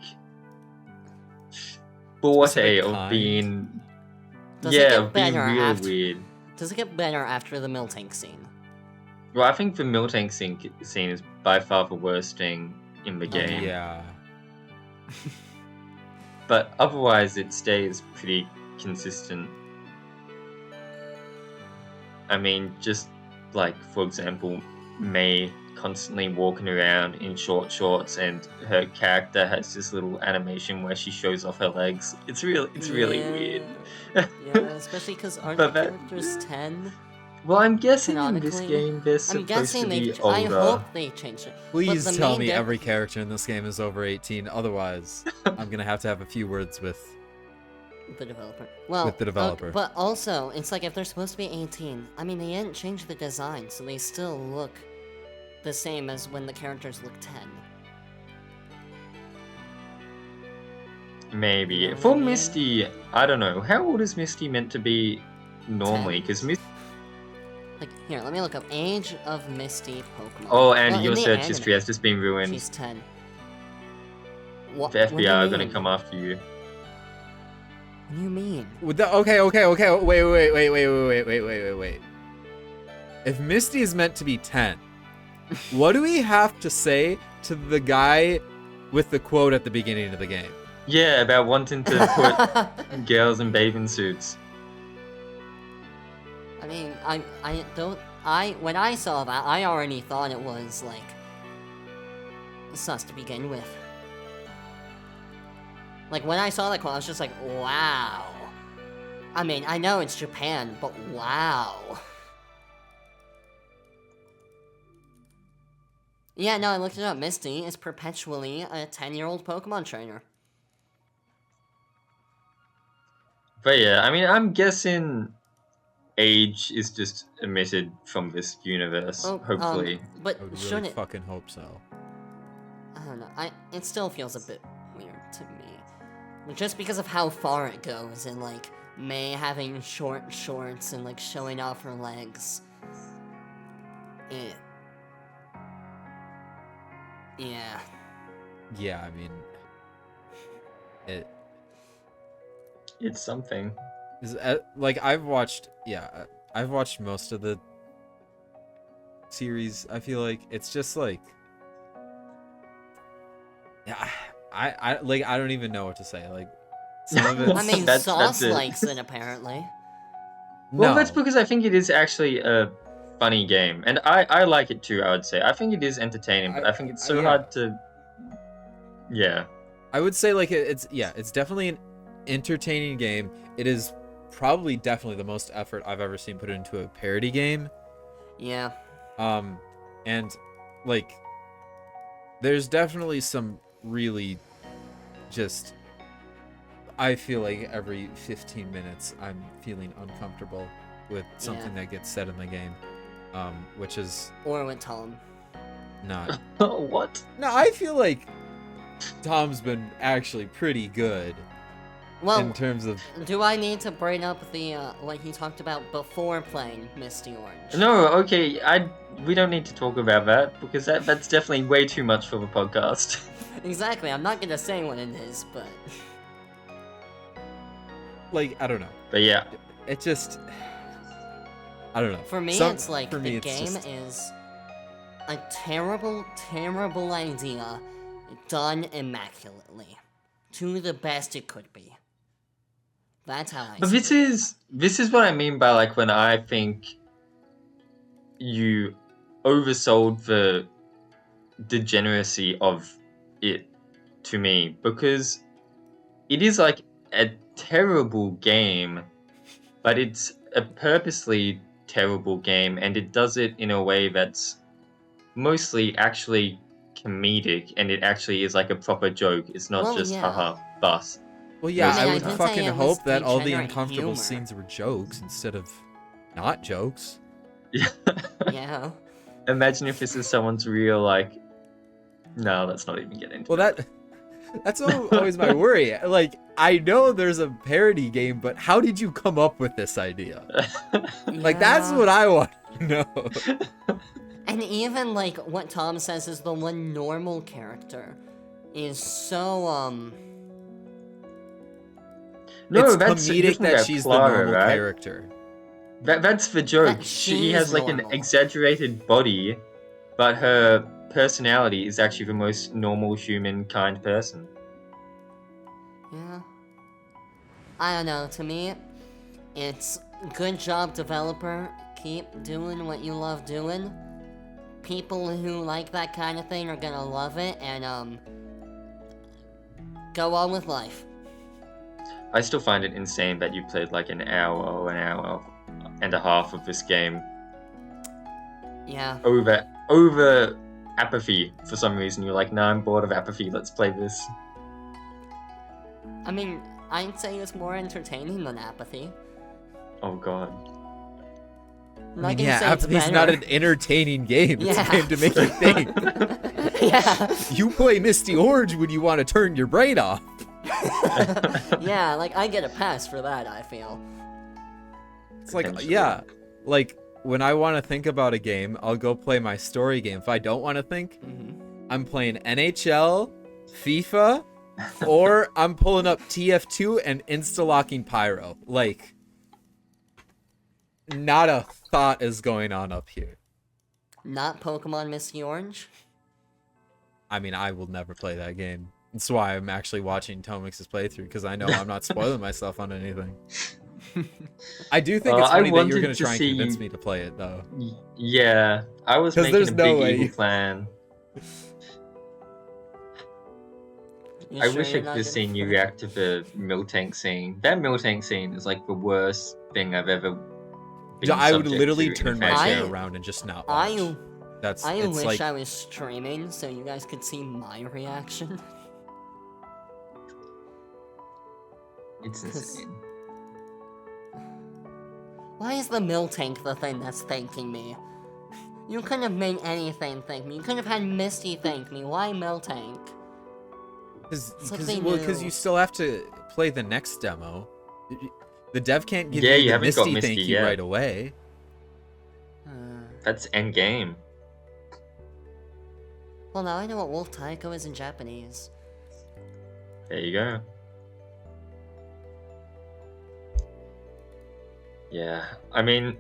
forte Specific of kind? being Does it yeah, get of being better really after- weird. Does it get better after the milk tank scene? Well, I think the miltank scene is by far the worst thing in the Okay. game. Yeah. But otherwise, it stays pretty consistent. I mean, just like, for example, May constantly walking around in short shorts, and her character has this little animation where she shows off her legs. It's really weird. Yeah, especially because aren't But the that- characters 10? Well, I'm guessing in this Canonically, game they're I'm supposed guessing to be they. older. I hope they changed it. Please the tell main me dev- every character in this game is over 18. Otherwise, I'm gonna have to have a few words with. The developer. Well, With the developer. but also, it's like if they're supposed to be 18, I mean, they didn't change the design, so they still look the same as when the characters look 10. Maybe. You know what For I mean? Misty, I don't know. How old is Misty meant to be normally? 10. Because Misty. Like, here, let me look up Age of Misty Pokemon. Oh, and Well, in your the search anime, history has just been ruined. She's 10. What, The what do you FBI are gonna mean? come after you. What do you mean? Okay. Wait. If Misty is meant to be 10, what do we have to say to the guy with the quote at the beginning of the game? Yeah, about wanting to put girls in bathing suits. mean, I don't. When I saw that, I already thought it was like sus to begin with. Like when I saw that quote, I was just like, wow. I mean, I know it's Japan, but wow. Yeah, no, I looked it up. Misty is perpetually a 10-year-old Pokemon trainer. But yeah, I mean, I'm guessing age is just omitted from this universe, Oh, hopefully. But I would really shouldn't... fucking hope so. I don't know. It still feels a bit weird to me. Just because of how far it goes, and like May having short shorts and like showing off her legs. Yeah. Yeah, I mean, It's something. like I've watched most of the series. I feel like it's just like, yeah, I don't even know what to say. Like, some of it. I mean, That's Sauce it. likes it, apparently. Well, No. that's because I think it is actually a funny game, and I like it too. I would say I think it is entertaining, but I think it's so yeah. hard to. Yeah. I would say like it's definitely an entertaining game. It is probably definitely the most effort I've ever seen put into a parody game. Yeah. And like there's definitely some really just, I feel like every 15 minutes I'm feeling uncomfortable with something that gets said in the game, which is Or with Tom. not. What? No, I feel like Tom's been actually pretty good Well, in terms of. do I need to bring up the what he talked about before playing Misty Orange? No, okay. We don't need to talk about that because that's definitely way too much for the podcast. Exactly. I'm not gonna say what it is, but Like, I don't know. But yeah. It just, I don't know. for me, it's like for me, the it's game just- is a terrible, terrible idea done immaculately, to the best it could be. That's how I. But see it. this is what I mean by like when I think you oversold the degeneracy of it to me, because it is like a terrible game, but it's a purposely terrible game, and it does it in a way that's mostly actually comedic, and it actually is like a proper joke. It's not Well, just yeah. haha bus. Well, yeah, I mean, I I would did say fucking it was hope that all the degenerate uncomfortable humor. scenes were jokes instead of not jokes. Yeah. Yeah. Imagine if this is someone's real like. No, let's not even get into. Well, that's always my worry. Like, I know there's a parody game, but how did you come up with this idea? Like, that's Yeah. what I want to know. And even like what Tom says is the one normal character is so No, it's that's comedic isn't that she's Clara, the normal right? character. That's the joke. That She she's has like normal. an exaggerated body, but her personality is actually the most normal human kind person. yeah. I don't know, to me it's good job developer, keep doing what you love doing. People who like that kind of thing are gonna love it, and go on with life. I still find it insane that you played like an hour and a half of this game Yeah. over apathy for some reason. You're like, nah, I'm bored of apathy, let's play this. I mean, I'd say it's more entertaining than apathy. Oh god. I'm I not mean, gonna yeah, say it's apathy's not better. an entertaining game. It's Yeah. a game to make you think. Yeah. You play Misty Orange when you want to turn your brain off. Yeah, like I get a pass for that, I feel. It's like, Potentially. yeah, like when I want to think about a game, I'll go play my story game. If I don't want to think, I'm playing NHL, FIFA, or I'm pulling up TF2 and insta-locking Pyro. Like, not a thought is going on up here. Not Pokemon Misty Orange? I mean, I will never play that game. That's why I'm actually watching Tomix's playthrough, because I know I'm not spoiling myself on anything. I do think it's I funny that you're wanted gonna to try and see- convince me to play it though. Yeah, I was 'Cause making there's a no big way evil you- plan. You I sure wish I you're could not have gonna seen you play- react to the Miltank scene. That Miltank scene is like the worst thing I've ever been I would subject literally to in a turn my fan chair game. around and just not watch. I It's wish like I was streaming so you guys could see my reaction. It's insane. Why is the mill tank the thing that's thanking me? You couldn't have made anything thank me. You could have had Misty thank me. Why mill tank? Something because new. you still have to play the next demo. The dev can't give Yeah, you you the haven't got Misty Misty thank you yet. right away. That's endgame. Well, now I know what Wolf Taiko is in Japanese. There you go. Yeah, I mean...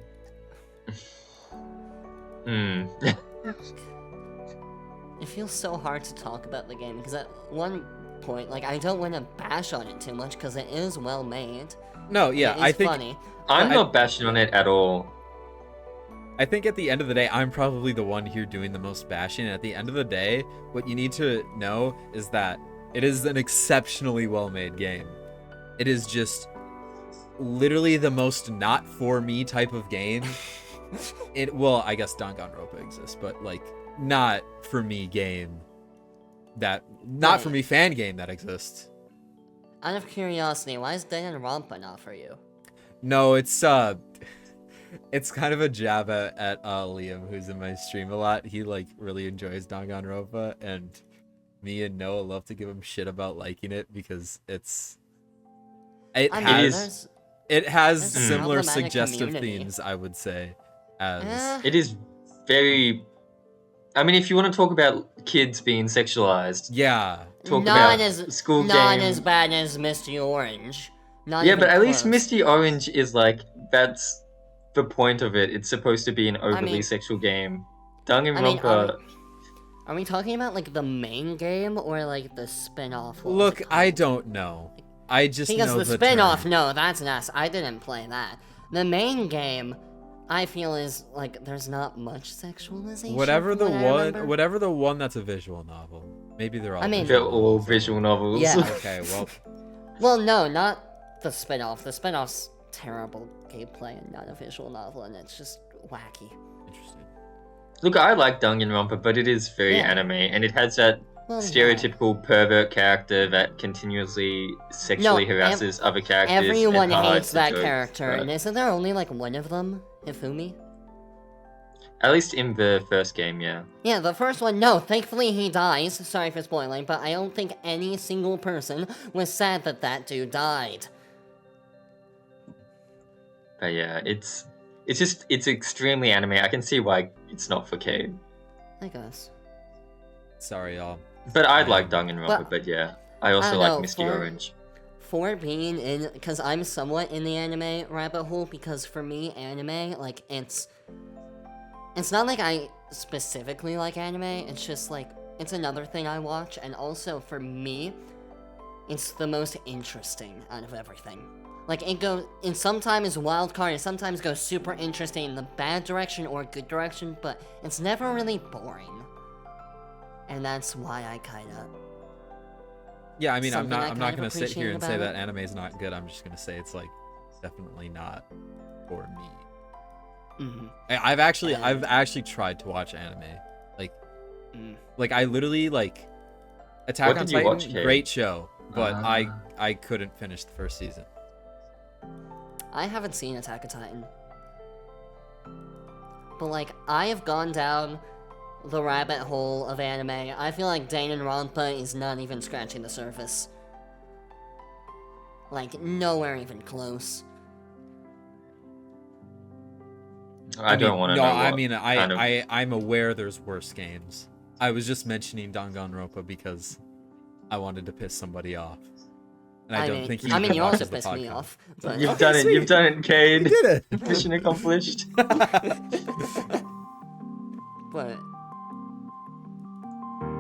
It feels so hard to talk about the game because at one point, like, I don't want to bash on it too much because it is well made. No, yeah, It is I think funny. I'm not bashing on it at all. I think at the end of the day, I'm probably the one here doing the most bashing. And at the end of the day, what you need to know is that it is an exceptionally well-made game. It is just literally the most not for me type of game. Well, I guess Danganronpa exists, but like not for me game that not for me fan game that exists. Out of curiosity, why is Danganronpa not for you? No, it's kind of a jab at Liam, who's in my stream a lot. He like really enjoys Danganronpa, and me and Noah love to give him shit about liking it because it has there's a similar problematic suggestive community. themes, I would say, as It is very... I mean, if you want to talk about kids being sexualized, yeah. talk not about as school not game... as bad as Misty Orange. Not Yeah, even but at least close. Misty Orange is like... That's the point of it. It's supposed to be an overly mean- sexual game. I mean, Danganronpa... are we talking about like the main game or like the spin-off? What was Look, it I called? don't know. I just Because know the the spin-off, term. no, that's NAS. I didn't play that. The main game, I feel is like there's not much sexualization. Whatever from the what I remember. whatever the one that's a visual novel. Maybe they're all. I mean- They're visual all novels. visual novels. Yeah. Okay, well, Well, no, not the spin-off. The spin-off's terrible gameplay and not a visual novel, and it's just wacky. interesting. Look, I like Danganronpa, but it is very Yeah. anime, and it has that Well, stereotypical pervert character that continuously sexually No, harasses other characters. Everyone and hates hides the that jokes, character, but- and isn't there only like one of them, Hifumi? At least in the first game, yeah. Yeah, the first one, no, thankfully he dies. Sorry for spoiling, but I don't think any single person was sad that that dude died. But yeah, it's extremely anime. I can see why it's not for Cade. I guess. Sorry, y'all. But I'd like Danganronpa, Well, but yeah. I also don't like know, Misty Orange. For being in, because I'm somewhat in the anime rabbit hole, because for me, anime, like, it's not like I specifically like anime, it's just like, it's another thing I watch, and also for me, it's the most interesting out of everything. Like, it goes, and sometimes is wild card, and sometimes goes super interesting in the bad direction or good direction, but it's never really boring. And that's why I kinda... Yeah, I mean, I'm Something I not kind gonna of sit here appreciate and say about that it. anime is not good. I'm just gonna say it's like definitely not for me. Mhm. I've actually tried to watch anime. Like I literally like Attack What on did you Titan, watch, Cade? great show, but Ah. I couldn't finish the first season. I haven't seen Attack on Titan. But, like, I have gone down the rabbit hole of anime. I feel like Danganronpa is not even scratching the surface. Like, nowhere even close. I don't want to No, know. I what mean, kind of- I'm aware there's worse games. I was just mentioning Danganronpa because I wanted to piss somebody off. And I don't think he you even also watches the pissed me podcast. off. But You've Okay, done it. sweet. You've done it, Cade. You did it. Mission accomplished. But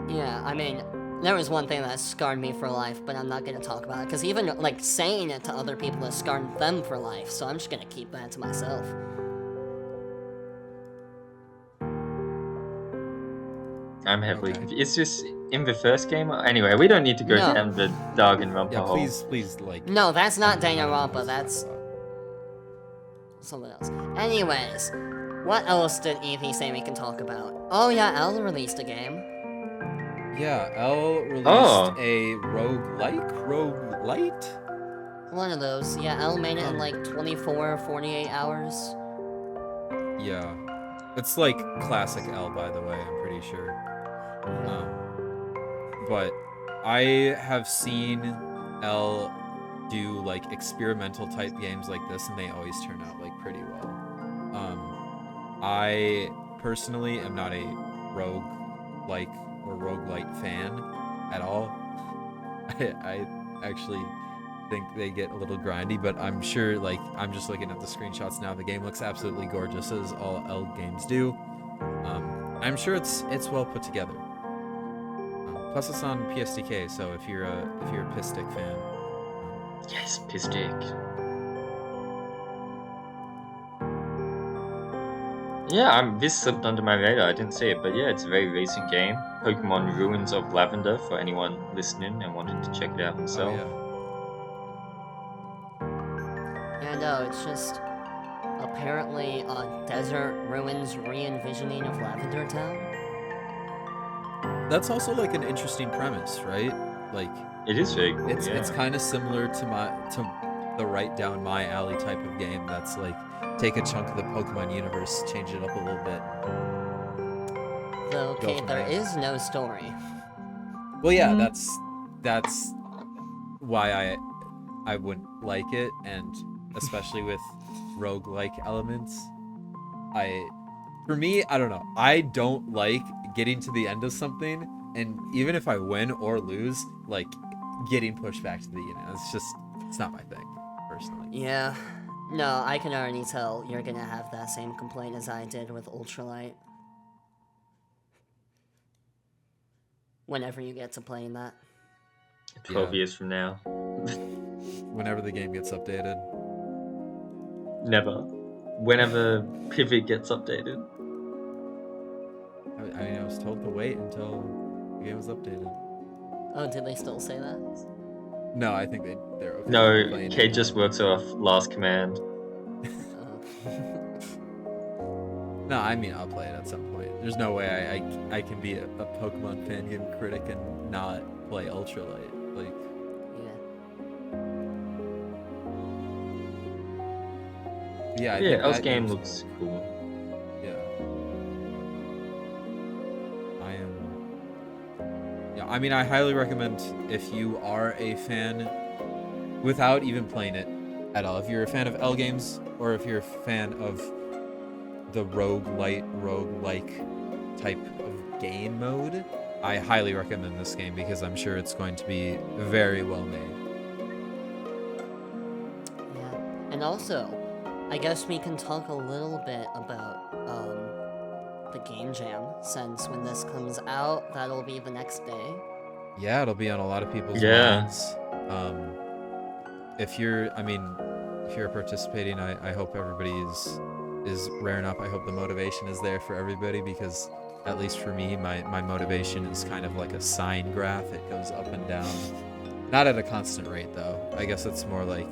yeah, I mean, There was one thing that scarred me for life, but I'm not gonna talk about it, because even, like, saying it to other people has scarred them for life, so I'm just gonna keep that to myself. I'm heavily Okay. confused. It's just in the first game. Anyway, we don't need to go No. down the Danganronpa Yeah, hole. please, like. No, that's not I don't know Danganronpa, what to that's talk someone else. Anyways, what else did Evie say we can talk about? Oh yeah, Elle released a game. about. Yeah, Elle released Oh. a roguelite. One of those. Yeah, Elle made it in like 24 or 48 hours. Yeah, it's like classic Elle, by the way. I'm pretty sure. But I have seen Elle do like experimental type games like this, and they always turn out like pretty well. I personally am not a roguelike or roguelite fan at all. I actually think they get a little grindy, but I'm sure, like, I'm just looking at the screenshots now. The game looks absolutely gorgeous, as all Elle games do. I'm sure it's well put together. Plus, it's on PSDK, so if you're a Pistic fan, Yes, Pistic. Yeah, this slipped under my radar. I didn't see it, but yeah, it's a very recent game. Pokemon Ruins of Lavender, for anyone listening and wanted to check it out themselves. Yeah, no, it's just apparently a desert ruins re-envisioning of Lavender Town. That's also like an interesting premise, right? Like, It is very cool. it's kind of similar to the right down my alley type of game. That's like, take a chunk of the Pokemon universe, change it up a little bit. Though, Go okay, from there there. is no story. Well, yeah, that's why I wouldn't like it, and especially with roguelike elements. For me, I don't know. I don't like getting to the end of something, and even if I win or lose, like, getting pushed back to the end. It's not my thing, personally. Yeah. No, I can already tell you're gonna have that same complaint as I did with Ultralight. Whenever you get to playing that. 12 Yeah. years from now. Whenever the game gets updated. Never. Whenever Pivot gets updated. I mean, I was told to wait until the game was updated. Oh, did they still say that? No, I think they're okay. No, playing Kate it. just works off last command. Oh. No, I mean, I'll play it at some point. There's no way I can be a Pokemon fan game critic and not play Ultralight. Like, yeah. yeah, I Yeah, think Elle's that game game's looks cool. Yeah. I mean, I highly recommend, if you are a fan, without even playing it at all, if you're a fan of Elle games, or if you're a fan of the roguelike type of game mode, I highly recommend this game, because I'm sure it's going to be very well made. Yeah. And also, I guess we can talk a little bit about the game jam, since when this comes out, that'll be the next day. Yeah, it'll be on a lot of people's Yeah. minds. If you're participating, I hope everybody is raring up. I hope the motivation is there for everybody, because at least for me, my motivation is kind of like a sine graph. It goes up and down. Not at a constant rate, though. I guess it's more like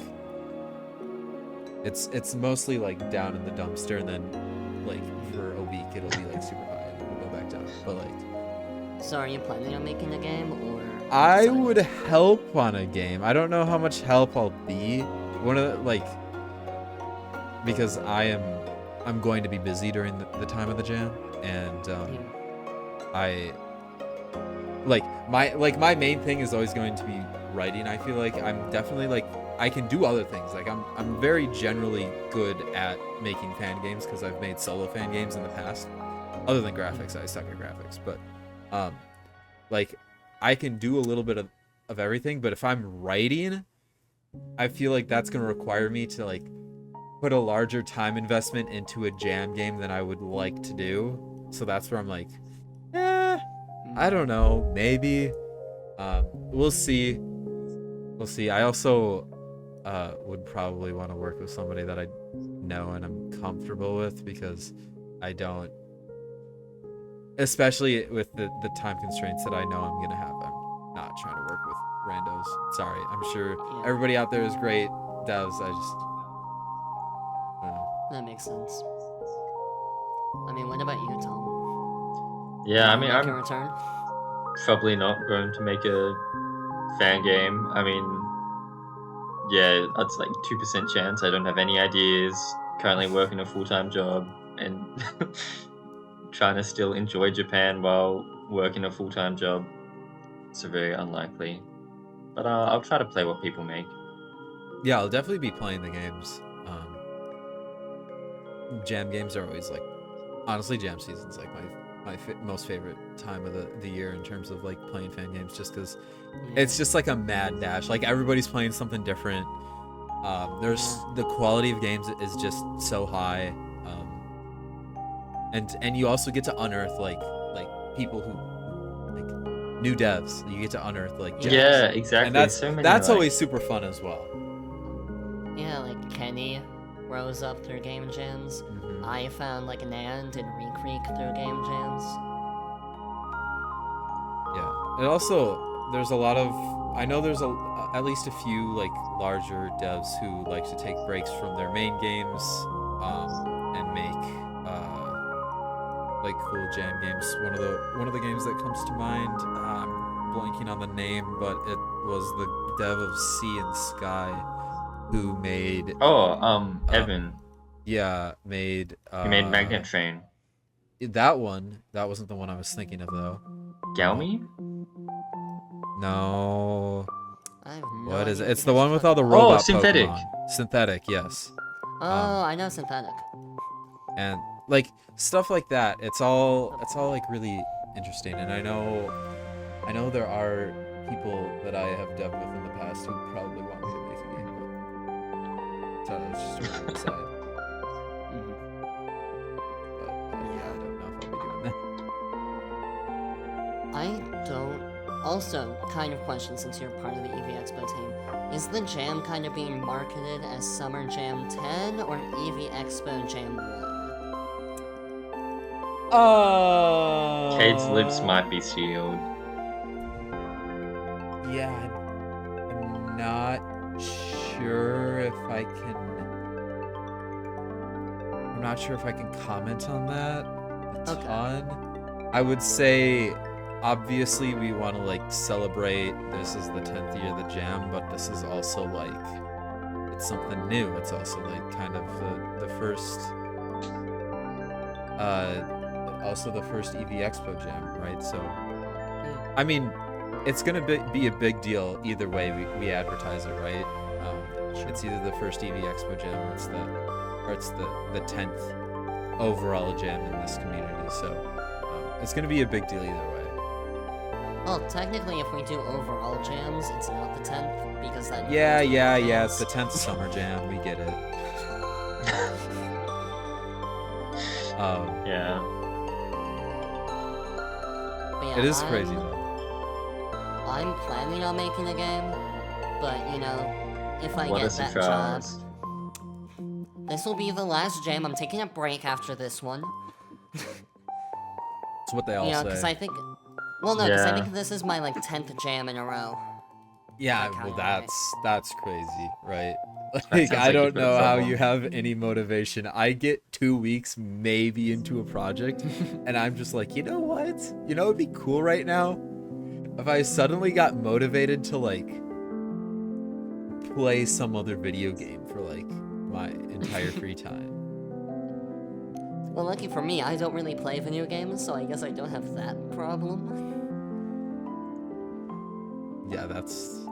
it's mostly like down in the dumpster, and then like for a week it'll be like super high, and then it'll go back down. But like, So are you planning on making a game, or... I deciding- would help on a game. I don't know how much help I'll be. Because I'm going to be busy during the time of the jam, and my main thing is always going to be writing. I feel like I'm definitely like, I can do other things. Like I'm very generally good at making fan games, because I've made solo fan games in the past. Other than graphics, I suck at graphics, but like, I can do a little bit of everything. But if I'm writing, I feel like that's going to require me to like put a larger time investment into a jam game than I would like to do. So that's where I'm like, I don't know, maybe. We'll see. We'll see. I also would probably want to work with somebody that I know and I'm comfortable with, because I don't, especially with the time constraints that I know I'm gonna have. I'm not trying to work with randos. Sorry. I'm sure everybody out there is great devs. I don't know. That makes sense. I mean, what about you, Tom? Yeah, I mean, Make a I'm return? probably not going to make a fan game. I mean, yeah, that's like 2% chance. I don't have any ideas. Currently working a full-time job and trying to still enjoy Japan while working a full-time job. It's very unlikely. But I'll try to play what people make. Yeah, I'll definitely be playing the games. Jam games are always like, honestly, jam season's like my most favorite time of the year in terms of like playing fan games, just because it's just like a mad dash. Like everybody's playing something different. There's the quality of games is just so high, and you also get to unearth like people who like new devs. You get to unearth like gems. Yeah, exactly. And that's so many, that's like, always super fun as well. Yeah, like Kenny rose up through game jams. I found like Nan and Recreek through game jams. Yeah, and also there's a lot of, I know there's at least a few like larger devs who like to take breaks from their main games and make like cool jam games. One of the games that comes to mind, I'm blanking on the name, but it was the dev of Sea and Sky who made Evan. Yeah, made He made Magnet Train. that one. That wasn't the one I was thinking of though. Galmi? No. I have no What is idea it? what It's you the guys one are with all the talking robot Synthetic. Pokemon. Synthetic, yes. about. Oh, I know Synthetic. And like stuff like that. It's all like really interesting. And I know there are people that I have dealt with in the past who probably want me to make a game, but it's just a side. But yeah, I don't know if I'll be doing that. I don't. Also, kind of question since you're part of the EV Expo team. Is the jam kind of being marketed as Summer Jam 10 or EV Expo Jam 1? Cade's lips might be sealed. Yeah, I'm not sure if I can. I'm not sure if I can comment on that a ton. I would say, obviously, we want to like celebrate. This is the 10th year of the jam, but this is also like it's something new. It's also like kind of the first, also the first EV Expo jam, right? So, I mean, it's gonna be a big deal either way we advertise it, right? It's either the first EV Expo jam or it's the 10th overall jam in this community. So it's gonna be a big deal either way. Well, technically, if we do overall jams, it's not the 10th because that. Yeah. It's the 10th summer jam. We get it. Yeah. But yeah, It is crazy though. I'm planning on making a game, but you know, if I What get a that job, surprise. this will be the last jam. I'm taking a break after this one. It's what they all You know, say. because I think. Well, no, because I Yeah. think this is my like 10th jam in a row. Yeah, That well, kinda that's crazy, right? Like, sounds I like don't you've got know how trouble. you have any motivation. I get 2 weeks maybe into a project, and I'm just like, you know what? You know, it'd be cool right now if I suddenly got motivated to like play some other video game for like my entire free time. Well, lucky for me, I don't really play video games, so I guess I don't have that problem. Yeah, that's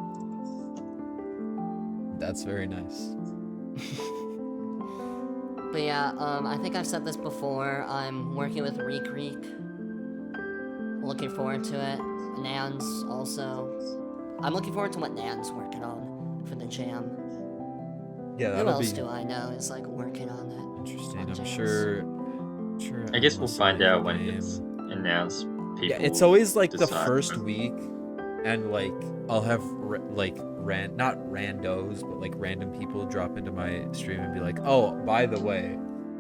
very nice. But yeah, I think I've said this before. I'm working with Recreek. Looking forward to it. Nan's also. I'm looking forward to what Nan's working on for the jam. Yeah, Who that'll else be do I know is like working on it? interesting. on I'm jams? sure. I guess we'll Alice find will out when name- it's announced. People Yeah, it's always like the decide. first week and like I'll have not randos, but like random people drop into my stream and be like, "Oh, by the way,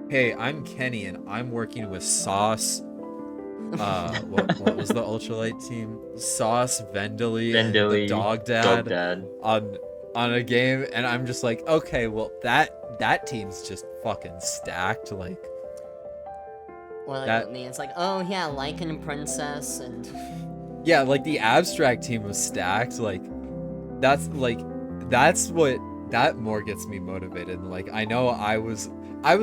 hey, I'm Kenny and I'm working with Sauce. What was the ultralight team? Sauce, Vendely, and the Vendely, Dog Dog Dad Dad. on a game," and I'm just like, okay, well that team's just fucking stacked, like. Or like That- with me, it's like, oh yeah, Lycan Princess and Yeah, like the abstract team was stacked. Like, that's what that more gets me motivated. Like, I know I was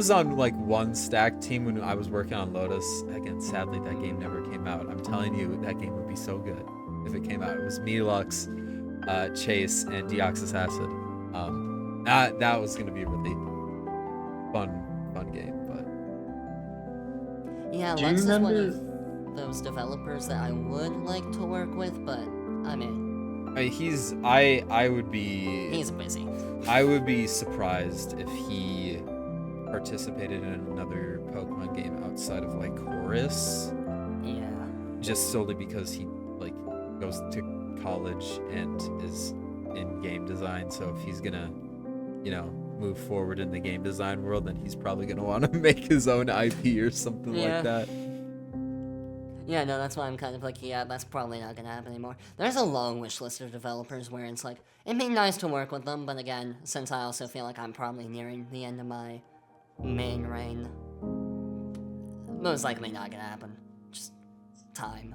on like one stacked team when I was working on Lotus. Again, sadly that game never came out. I'm telling you, that game would be so good if it came out. It was me, Lux, Chase, and Deoxys Acid. That was gonna be a really fun game. But yeah, Do you Lux is one remember- of those developers that I would like to work with, but I mean, I would be he's busy. I would be surprised if he participated in another Pokemon game outside of like Chorus, Yeah. just solely because he like goes to college and is in game design. So if he's gonna, move forward in the game design world, then he's probably gonna want to make his own IP or something Yeah. like that. Yeah, no, that's why I'm kind of like, yeah, that's probably not gonna happen anymore. There's a long wish list of developers where it's like, it'd be nice to work with them, but again, since I also feel like I'm probably nearing the end of my main reign, most likely not gonna happen. Just time.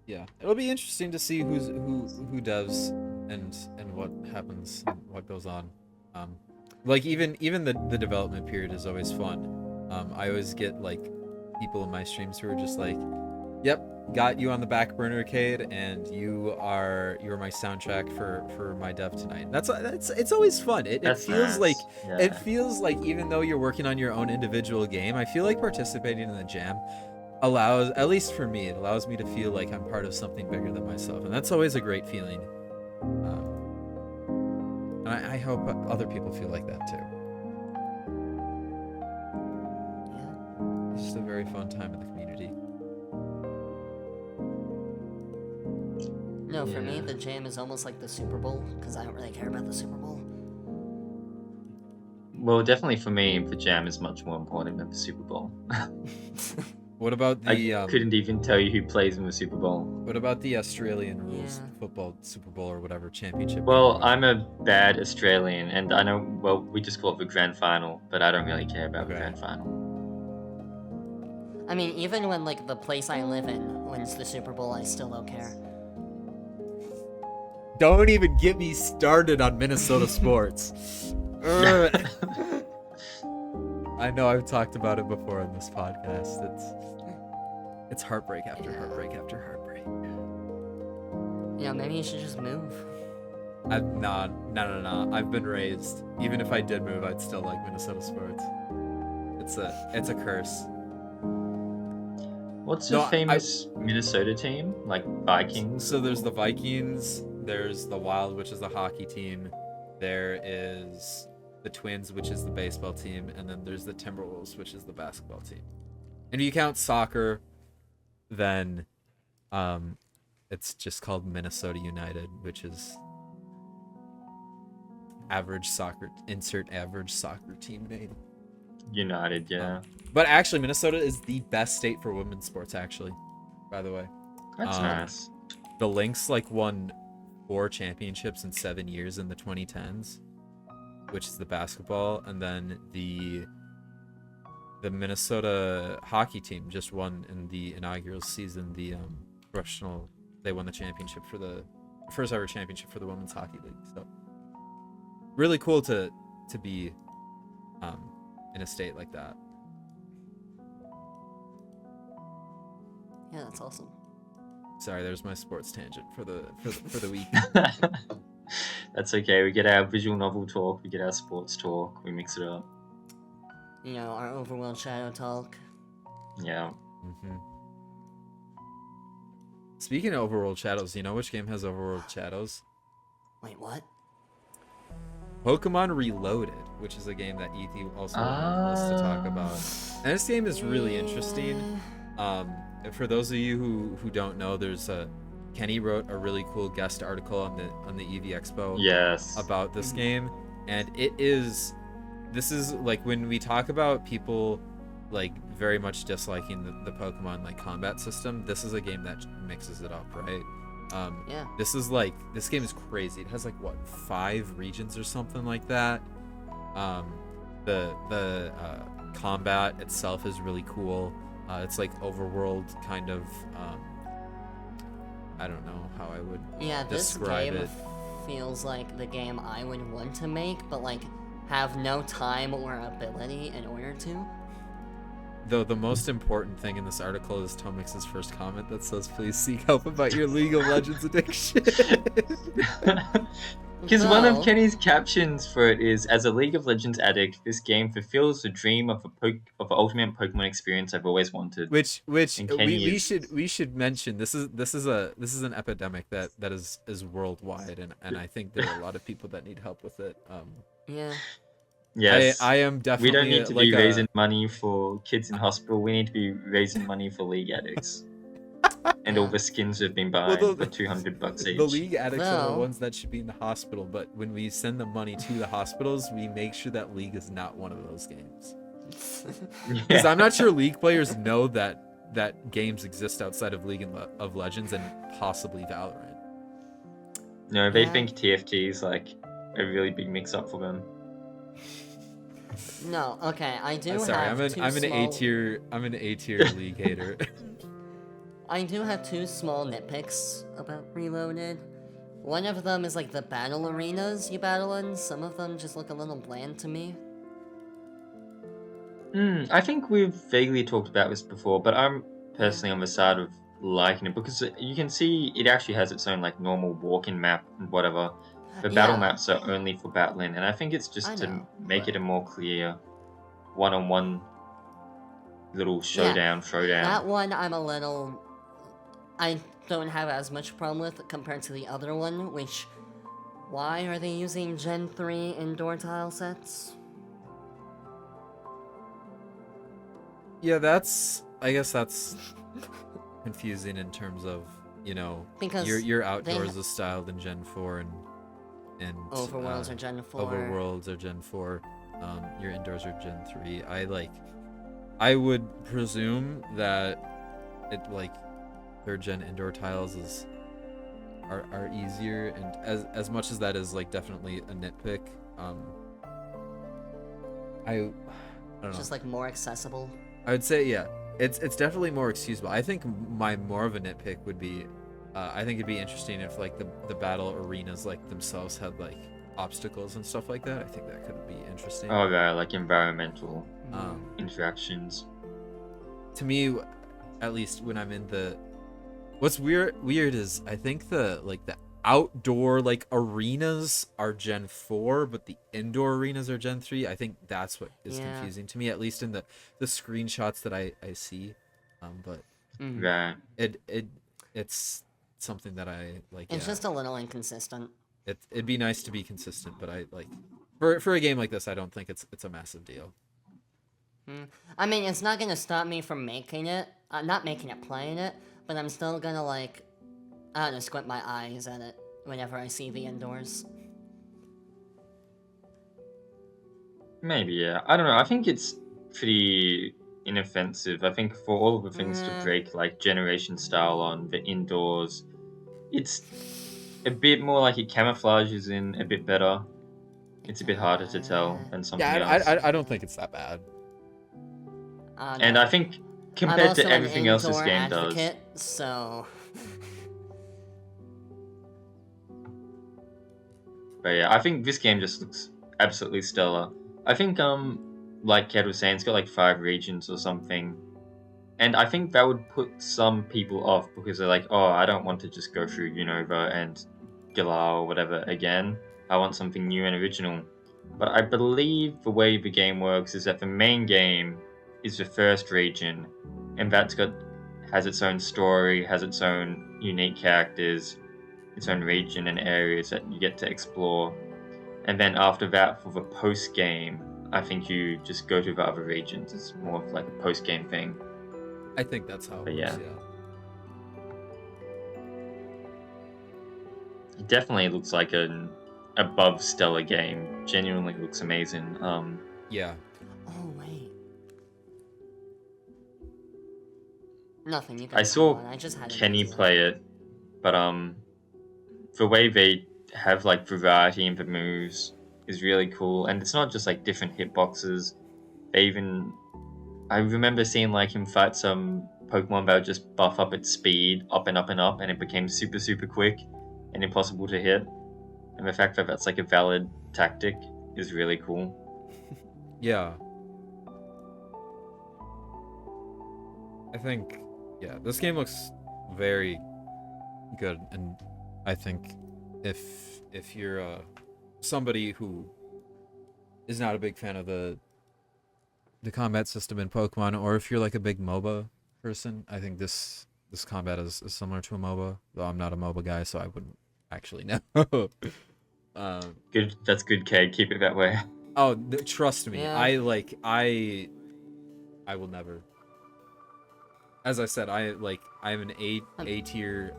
Yeah, it'll be interesting to see who does and what happens and what goes on. Like even the development period is always fun. I always get like people in my streams who are just like, "Yep, got you on the back burner, Cade, and you're my soundtrack for my dev tonight." It's always fun. It That's feels nice. like Yeah. it feels like even though you're working on your own individual game, I feel like participating in the jam allows, at least for me, it allows me to feel like I'm part of something bigger than myself, and that's always a great feeling. And I hope other people feel like that too. Yeah. It's just a very fun time in the community. No, for me, Yeah. the jam is almost like the Super Bowl, because I don't really care about the Super Bowl. Well, definitely for me, the jam is much more important than the Super Bowl. What about the I couldn't even tell you who plays in the Super Bowl. what about the Australian rules Yeah. football Super Bowl or whatever championship? Well, I'm a bad Australian, and I know, well, we just call it the grand final, but I don't really care about the Okay. grand final. I mean, even when, like, the place I live in wins the Super Bowl, I still don't care. Don't even get me started on Minnesota sports. I know I've talked about it before on this podcast. It's heartbreak after heartbreak after heartbreak. You know, maybe you should just move. No. I've been raised. Even if I did move, I'd still like Minnesota sports. It's a curse. What's No, the famous Minnesota team? Like Vikings? So there's the Vikings, there's the Wild, which is the hockey team, there is the Twins, which is the baseball team, and then there's the Timberwolves, which is the basketball team. And if you count soccer, then it's just called Minnesota United, which is average soccer, insert average soccer team name. United, yeah. But actually, Minnesota is the best state for women's sports, actually, by the way. That's nice. The Lynx won 4 championships in 7 years in the 2010s, which is the basketball, and then the Minnesota hockey team just won in the inaugural season the professional. They won the championship for the first ever championship for the women's hockey league. So really cool to be in a state like that. Yeah, that's awesome. Sorry, there's my sports tangent for the week. That's okay. We get our visual novel talk, we get our sports talk, we mix it up. You know, our overworld shadow talk. Yeah. Mm-hmm. Speaking of overworld shadows, you know which game has overworld shadows? Wait, what? Pokemon Reloaded, which is a game that Ethy also wanted us to talk about. And this game is really interesting. For those of you who don't know, there's Kenny wrote a really cool guest article on the EV Expo Yes. about this game, and this is like when we talk about people like very much disliking the Pokemon like combat system, this is a game that mixes it up, right? Yeah. This game is crazy. It has like what 5 regions or something like that. The combat itself is really cool. It's like overworld kind of. I don't know how I would describe this game it. feels like the game I would want to make, but like have no time or ability in order to. Though the most important thing in this article is Tomix's first comment that says, "Please seek help about your League of Legends addiction." Because one Well- of Kenny's captions for it is, "As a League of Legends addict, this game fulfills the dream of the ultimate Pokemon experience I've always wanted." Which And Kenny we is- should mention, this is an epidemic that is worldwide, and I think there are a lot of people that need help with it. Yeah. Yes. I am definitely We don't need to like be raising money for kids in hospital. We need to be raising money for League addicts. And all the skins we've been buying Well, for $200 each. the League addicts are the Well- ones that should be in the hospital, but when we send the money to the hospitals, we make sure that League is not one of those games. Because I'm not sure League players know that games exist outside of League of Legends and possibly Valorant. No, they Yeah. think TFT is like a really big mix-up for them. No, okay, I do Sorry, have I'm an A tier League hater. I do have 2 small nitpicks about Reloaded. One of them is like the battle arenas you battle in. Some of them just look a little bland to me. I think we've vaguely talked about this before, but I'm personally on the side of liking it because you can see it actually has its own like normal walk-in map and whatever. The battle Yeah. maps are only for battling, and I think it's I just to know, make but- it a more clear one-on-one little showdown. That one I don't have as much problem with compared to the other one, which... Why are they using Gen 3 indoor tile sets? Yeah, I guess that's confusing in terms of, you know, Because your outdoors is styled in Gen 4 and Overworlds are Gen 4. Overworlds are Gen 4. Your indoors are Gen 3. I would presume that it like 3rd gen indoor tiles are easier, and as much as that is like definitely a nitpick, I don't know. Just like more accessible. I would say yeah, it's definitely more excusable. I think my more of a nitpick would be, I think it'd be interesting if like the battle arenas like themselves had like obstacles and stuff like that. I think that could be interesting. Oh, yeah, like environmental Um, interactions. to me, at least when I'm in what's weird is I think the outdoor like arenas are Gen 4, but the indoor arenas are Gen 3. I think that's what is Yeah. confusing to me, at least in the screenshots that I see. But Mhm. Right. it's something that I like. It's yeah. just a little inconsistent. It'd be nice to be consistent, but I like for a game like this, I don't think it's a massive deal. I mean, it's not gonna stop me from making it, not making it, playing it, but I'm still gonna like, I don't know, squint my eyes at it whenever I see the indoors. Maybe, yeah. I don't know. I think it's pretty inoffensive. I think for all of the things to Yeah. break like generation style on the indoors, it's a bit more like it camouflages in a bit better. It's a bit harder to tell than something else. I don't think it's that bad. And I think I'm compared also to an everything else this indoor game advocate, so But yeah, I think this game just looks absolutely stellar. I think like Ked was saying, it's got like 5 regions or something. And I think that would put some people off because they're like, oh, I don't want to just go through Unova and Galar or whatever again. I want something new and original. But I believe the way the game works is that the main game is the first region, and has its own story, has its own unique characters, its own region and areas that you get to explore. And then after that, for the post game, I think you just go to the other regions. It's more of like a post game thing. I think that's how it But works, yeah. yeah. It definitely looks like an above stellar game. Genuinely looks amazing. Yeah. Oh wait. Nothing. You can I talk saw about it. I just had an Kenny idea. play it, but the way they have like variety in the moves is really cool, and it's not just like different hitboxes. They even I remember seeing like him fight some Pokemon that would just buff up its speed up and up and up, and it became super super quick and impossible to hit. And the fact that that's like a valid tactic is really cool. Yeah. I think, yeah, this game looks very good, and I think if you're somebody who is not a big fan of the combat system in Pokemon, or if you're like a big MOBA person, I think this combat is similar to a MOBA. Though I'm not a MOBA guy, so I wouldn't actually know. Good, that's good, Kate. Keep it that way. Oh, trust me, Yeah. I will never. As I said, I'm an A tier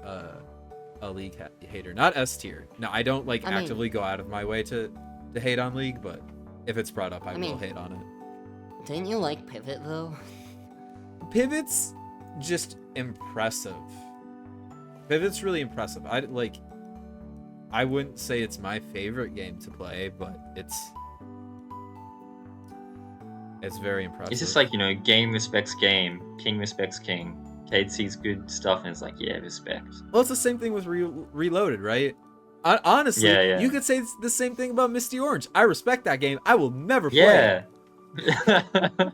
a League hater, not S tier. No, I don't like I mean- actively go out of my way to hate on League, but if it's brought up, I will mean- hate on it. Didn't you like Pivot though? Pivot's just impressive. Pivot's really impressive. I wouldn't say it's my favorite game to play, but it's very impressive. It's just like, game respects game, king respects king. Cade sees good stuff and it's like, yeah, respect. Well, it's the same thing with Reloaded, right? Honestly, Yeah. you could say the same thing about Misty Orange. I respect that game. I will never play it. Yeah.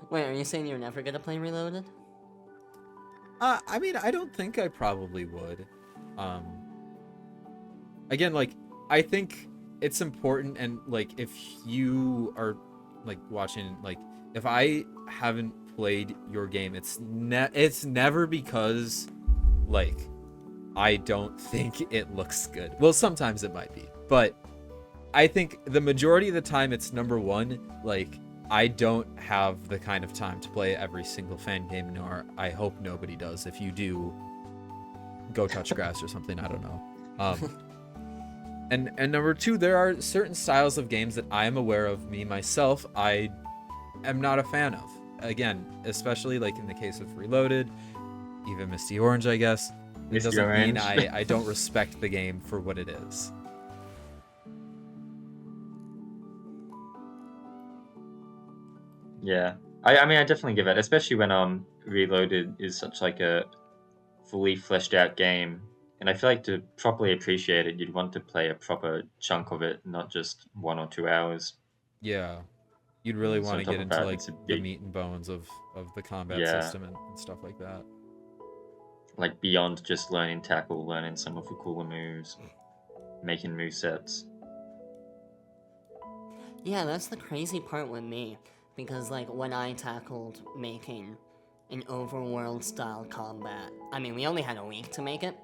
Wait, are you saying you're never gonna play Reloaded? I mean, I don't think I probably would. Again, like, I think it's important, and like, if you are like watching, like, if I haven't played your game, it's never because like I don't think it looks good. Well, sometimes it might be, but I think the majority of the time it's number one, like, I don't have the kind of time to play every single fan game, nor I hope nobody does. If you do, go touch grass or something, I don't know. And number two, there are certain styles of games that I am aware of, me myself, I am not a fan of. Again, especially like in the case of Reloaded, even Misty Orange, I guess. It Misty doesn't mean Orange. I don't respect the game for what it is. Yeah. I mean, I definitely give it, especially when Reloaded is such like a fully fleshed out game. And I feel like to properly appreciate it, you'd want to play a proper chunk of it, not just 1 or 2 hours. Yeah. You'd really So want on to top get of into that, like it's a the big- meat and bones of the combat Yeah. system and stuff like that. Like beyond just learning tackle, learning some of the cooler moves, making move sets. Yeah, that's the crazy part with me. Because, like, when I tackled making an overworld style combat, I mean, we only had a week to make it,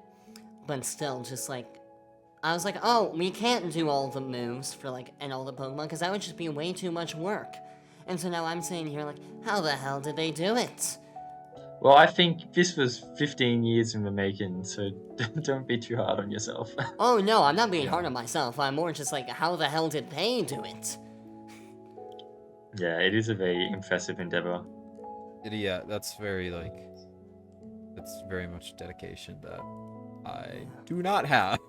but still, just like, I was like, oh, we can't do all the moves for, like, and all the Pokemon, because that would just be way too much work. And so now I'm sitting here like, how the hell did they do it? Well, I think this was 15 years in the making, so don't be too hard on yourself. Oh no, I'm not being hard on myself, I'm more just like, how the hell did they do it? Yeah, it is a very impressive endeavor. Yeah, that's very like, that's very much dedication that I do not have.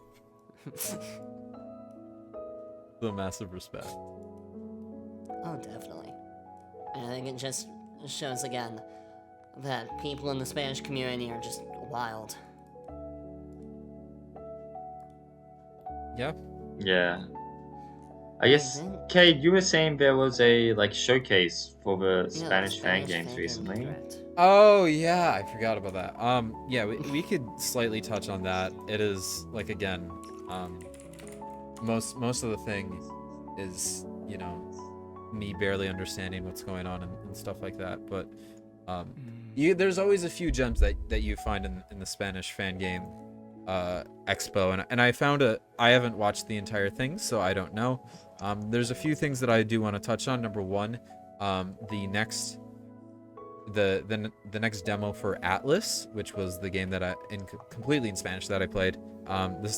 The massive respect. Oh, definitely. And I think it just shows again that people in the Spanish community are just wild. Yeah. Yeah. I guess, Mhm. Cade, you were saying there was a like showcase for the Yeah, Spanish fan Spanish games fan recently. game, correct. Oh yeah, I forgot about that. Yeah, we could slightly touch on that. It is like, again, most of the thing is, you know, me barely understanding what's going on and stuff like that. But there's always a few gems that you find in the Spanish fan game expo, and I found I haven't watched the entire thing, so I don't know. There's a few things that I do want to touch on. Number one, the next the next demo for Atlas, which was the game that completely in Spanish that I played.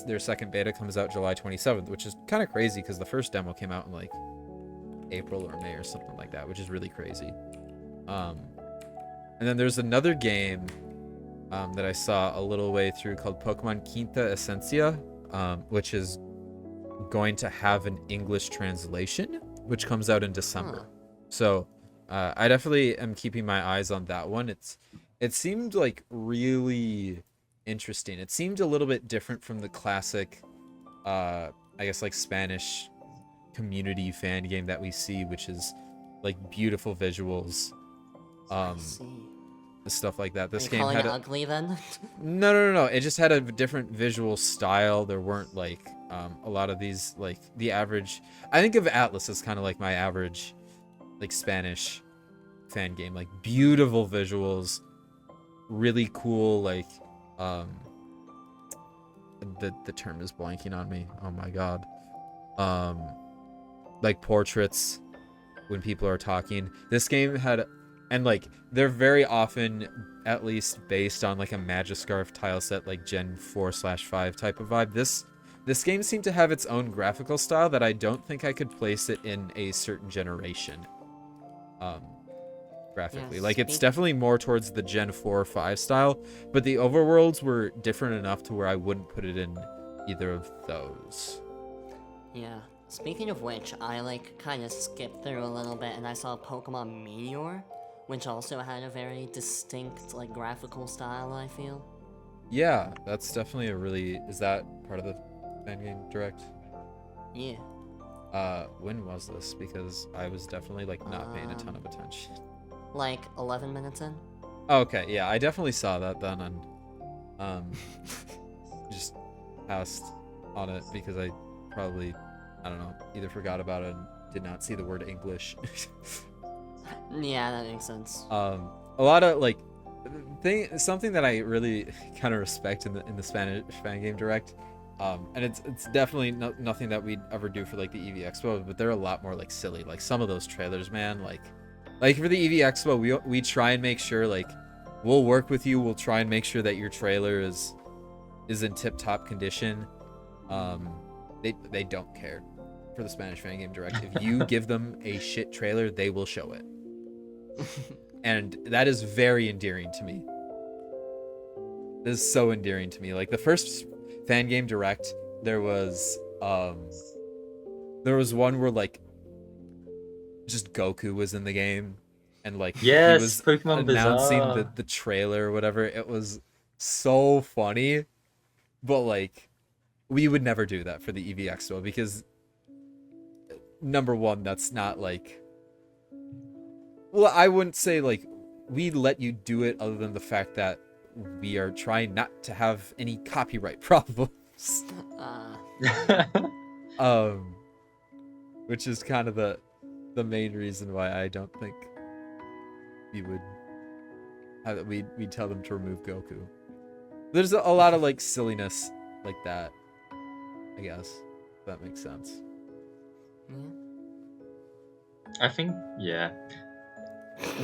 Their second beta comes out July 27th, which is kind of crazy because the first demo came out in like April or May or something like that, which is really crazy. And then there's another game that I saw a little way through called Pokemon Quinta Esencia, which is going to have an English translation, which comes out in December. So I definitely am keeping my eyes on that one. It seemed like really interesting. It seemed a little bit different from the classic, I guess like Spanish community fan game that we see, which is like beautiful visuals. I see. Stuff like that. This Are you game calling had it ugly then? No. It just had a different visual style. There weren't like a lot of these like the average. I think of Atlas as kind of like my average like Spanish fan game. Like beautiful visuals, really cool. Like the term is blanking on me. Oh my god. Like portraits when people are talking. This game had. And, like, they're very often, at least, based on, like, a Magiscarf tile set, like, Gen 4/5 type of vibe. This game seemed to have its own graphical style that I don't think I could place it in a certain generation, graphically. Yeah, like, it's definitely more towards the Gen 4 or 5 style, but the overworlds were different enough to where I wouldn't put it in either of those. Yeah. Speaking of which, I, like, kind of skipped through a little bit and I saw Pokemon Meteor, which also had a very distinct, like, graphical style, I feel. Yeah, that's definitely a really... Is that part of the fan game direct? Yeah. When was this? Because I was definitely, like, not paying a ton of attention. Like, 11 minutes in? Okay, yeah, I definitely saw that then, and, just passed on it because I probably, I don't know, either forgot about it and did not see the word English. Yeah, that makes sense. A lot of like something that I really kind of respect in the Spanish fan game direct, and it's definitely nothing that we'd ever do for like the EV Expo, but they're a lot more like silly. Like some of those trailers, man, like for the EV Expo, we try and make sure like we'll work with you. We'll try and make sure that your trailer is in tip-top condition. They don't care for the Spanish fan game direct. If you give them a shit trailer, they will show it. And that is very endearing to me. This is so endearing to me. Like the first fan game direct, there was one where like just Goku was in the game and like yes, he was Pokemon announcing Bizarre. the trailer or whatever. It was so funny. But like we would never do that for the EV Expo because number one, that's not like, well, I wouldn't say like we let you do it other than the fact that we are trying not to have any copyright problems. Which is kind of the main reason why I don't think we would we'd tell them to remove Goku. There's a lot of like silliness like that, I guess, if that makes sense. I think, yeah.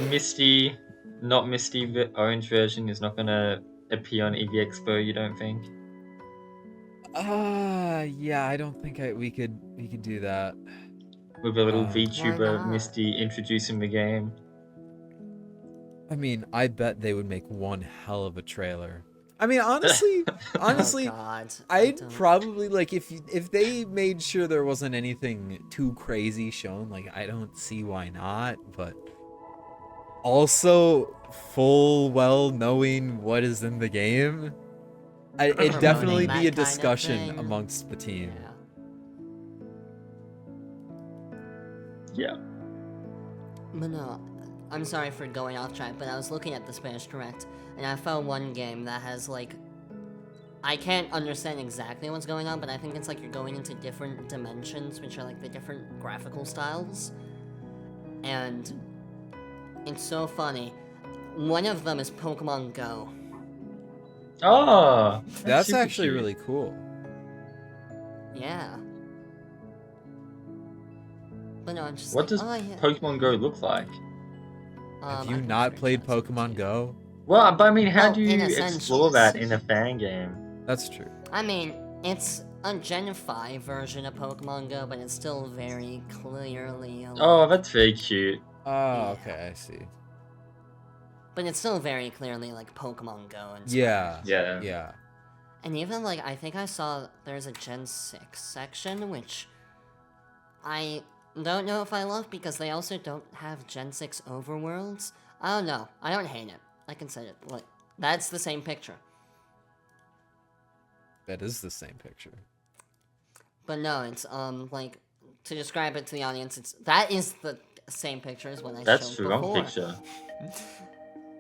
Misty, not Misty, the orange version is not gonna appear on EV Expo, you don't think? Yeah, I don't think we could do that. With a little Why VTuber not? Misty introducing the game. I mean, I bet they would make one hell of a trailer. I mean, honestly, Oh God, I'd don't- probably like if they made sure there wasn't anything too crazy shown, like I don't see why not, but also full well knowing what is in the game, it'd Promoting definitely that be a kind of discussion thing. amongst the team. Yeah. Yeah. But no, I'm sorry for going off track, but I was looking at the Spanish Direct, and I found one game that has, like... I can't understand exactly what's going on, but I think it's like you're going into different dimensions, which are like the different graphical styles. And... it's so funny. One of them is Pokemon Go. Oh! That's super actually cute. really cool. Yeah. But no, I'm just What like, does oh yeah. Pokemon Go look like? Have I'm you pretty not sure played Gen 6 Pokemon too. Go? Well, but I mean, how Well, do in you a sense, explore yes. that in a fan game? That's true. I mean, it's a Gen 5 version of Pokemon Go, but it's still very clearly Oh, like, that's very cute. Oh, okay, I see. but it's still very clearly like Pokemon Go inspired. Yeah. Yeah. Yeah. And even like I think I saw there's a Gen 6 section, which I don't know if I love because they also don't have Gen 6 overworlds. I don't know. I don't hate it. I can say it. Like, that's the same picture. That is the same picture. But no, it's like to describe it to the audience, that is the same picture as what I That's showed the wrong before. picture.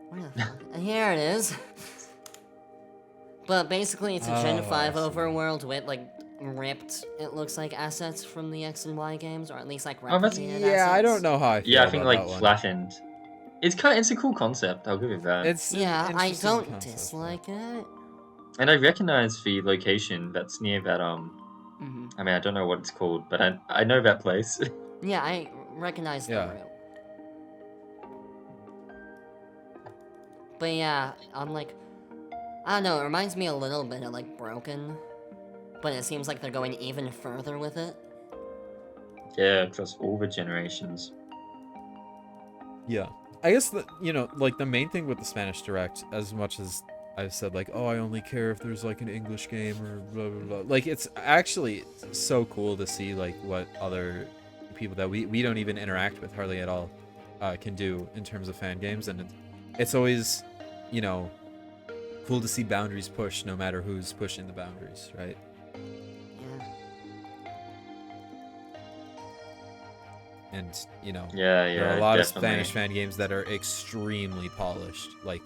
Where the fuck? Here it is. But basically, it's a Gen Oh, 5 I see. overworld with like ripped, it looks like, assets from the X and Y games, or at least like Oh, that's- replicated Yeah, assets. I don't know how I feel Yeah, I think about like that one. flattened. It's a cool concept. I'll give it that. It's an Yeah, I interesting don't concept, dislike it. And I recognize the location that's near that Hmm. I mean, I don't know what it's called, but I know that place. Yeah, I recognize the Yeah. route. But yeah, I'm like, I don't know, it reminds me a little bit of like Broken, but it seems like they're going even further with it. Yeah, across all the generations. Yeah. I guess the main thing with the Spanish Direct, as much as I've said like, oh, I only care if there's like an English game or blah blah blah. Like, it's actually so cool to see like what other people that we don't even interact with hardly at all can do in terms of fan games, and it's always, cool to see boundaries pushed, no matter who's pushing the boundaries, right? Yeah. And Yeah, there are a lot definitely. of Spanish fan games that are extremely polished. Like,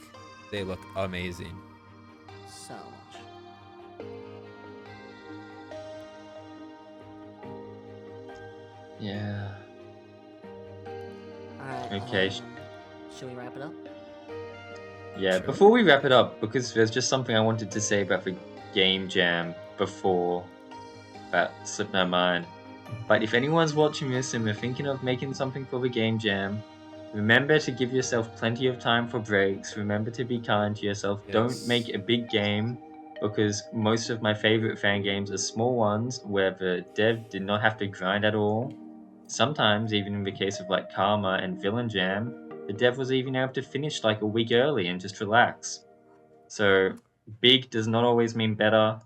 they look amazing. So much. Yeah. Alright. Okay. Should we wrap it up? Yeah, Sure. before we wrap it up, because there's just something I wanted to say about the game jam before that slipped my mind. But if anyone's watching this and they're thinking of making something for the game jam, remember to give yourself plenty of time for breaks. Remember to be kind to yourself. Yes. Don't make a big game, because most of my favorite fan games are small ones where the dev did not have to grind at all. Sometimes, even in the case of like Karma and Villain Jam, the dev was even able to finish like a week early and just relax. So big does not always mean better.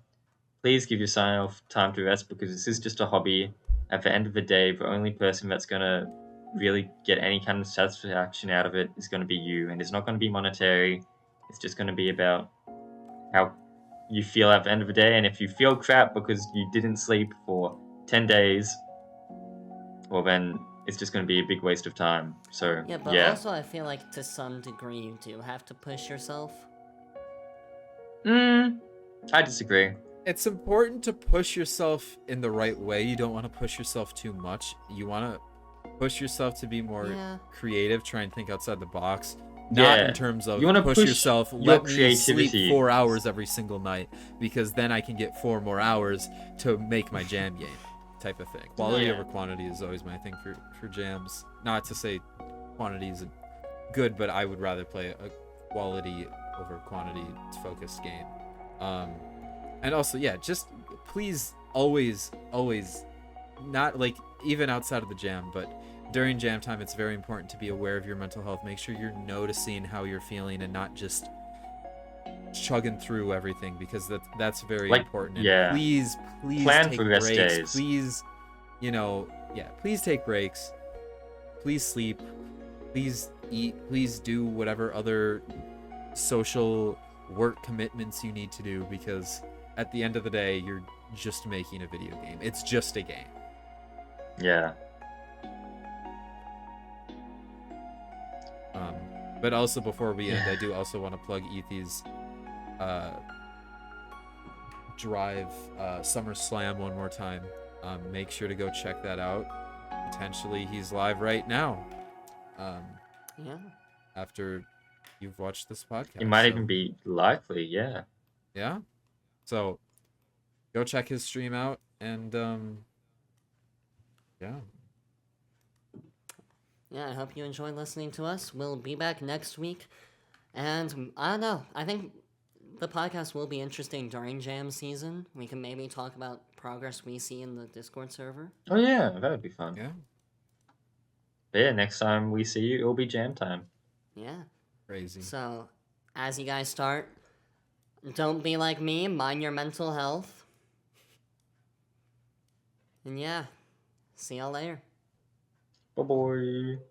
Please give yourself time to rest, because this is just a hobby. At the end of the day, the only person that's going to really get any kind of satisfaction out of it is going to be you, and it's not going to be monetary. It's just going to be about how you feel at the end of the day. And if you feel crap because you didn't sleep for 10 days, well, then it's just going to be a big waste of time. So Yeah, but also I feel like to some degree you do have to push yourself. I disagree. It's important to push yourself in the right way. You don't want to push yourself too much. You want to push yourself to be more creative, try and think outside the box. Not in terms of you want to push yourself, your let me creativity. sleep 4 hours every single night, because then I can get 4 more hours to make my jam game type of thing. Quality over quantity is always my thing for jams. Not to say quantity isn't good, but I would rather play a quality over quantity focused game. And also, just please always, not like even outside of the jam, but during jam time, it's very important to be aware of your mental health. Make sure you're noticing how you're feeling and not just chugging through everything, because that's very important. And please plan take for rest breaks. days. Please, please take breaks. Please sleep. Please eat. Please do whatever other social work commitments you need to do, because at the end of the day, you're just making a video game. It's just a game. Yeah. But also, before we end, I do also want to plug Ethy's Drive Summer Slam one more time. Make sure to go check that out. Potentially, he's live right now. After you've watched this podcast. It might even be likely, yeah. Yeah? So, go check his stream out, and, yeah. Yeah, I hope you enjoyed listening to us. We'll be back next week. And I don't know. I think the podcast will be interesting during jam season. We can maybe talk about progress we see in the Discord server. Oh yeah, that would be fun. Yeah. But yeah, next time we see you, it'll be jam time. Yeah. Crazy. So, as you guys start, don't be like me. Mind your mental health. And yeah, see y'all later. Bye bye.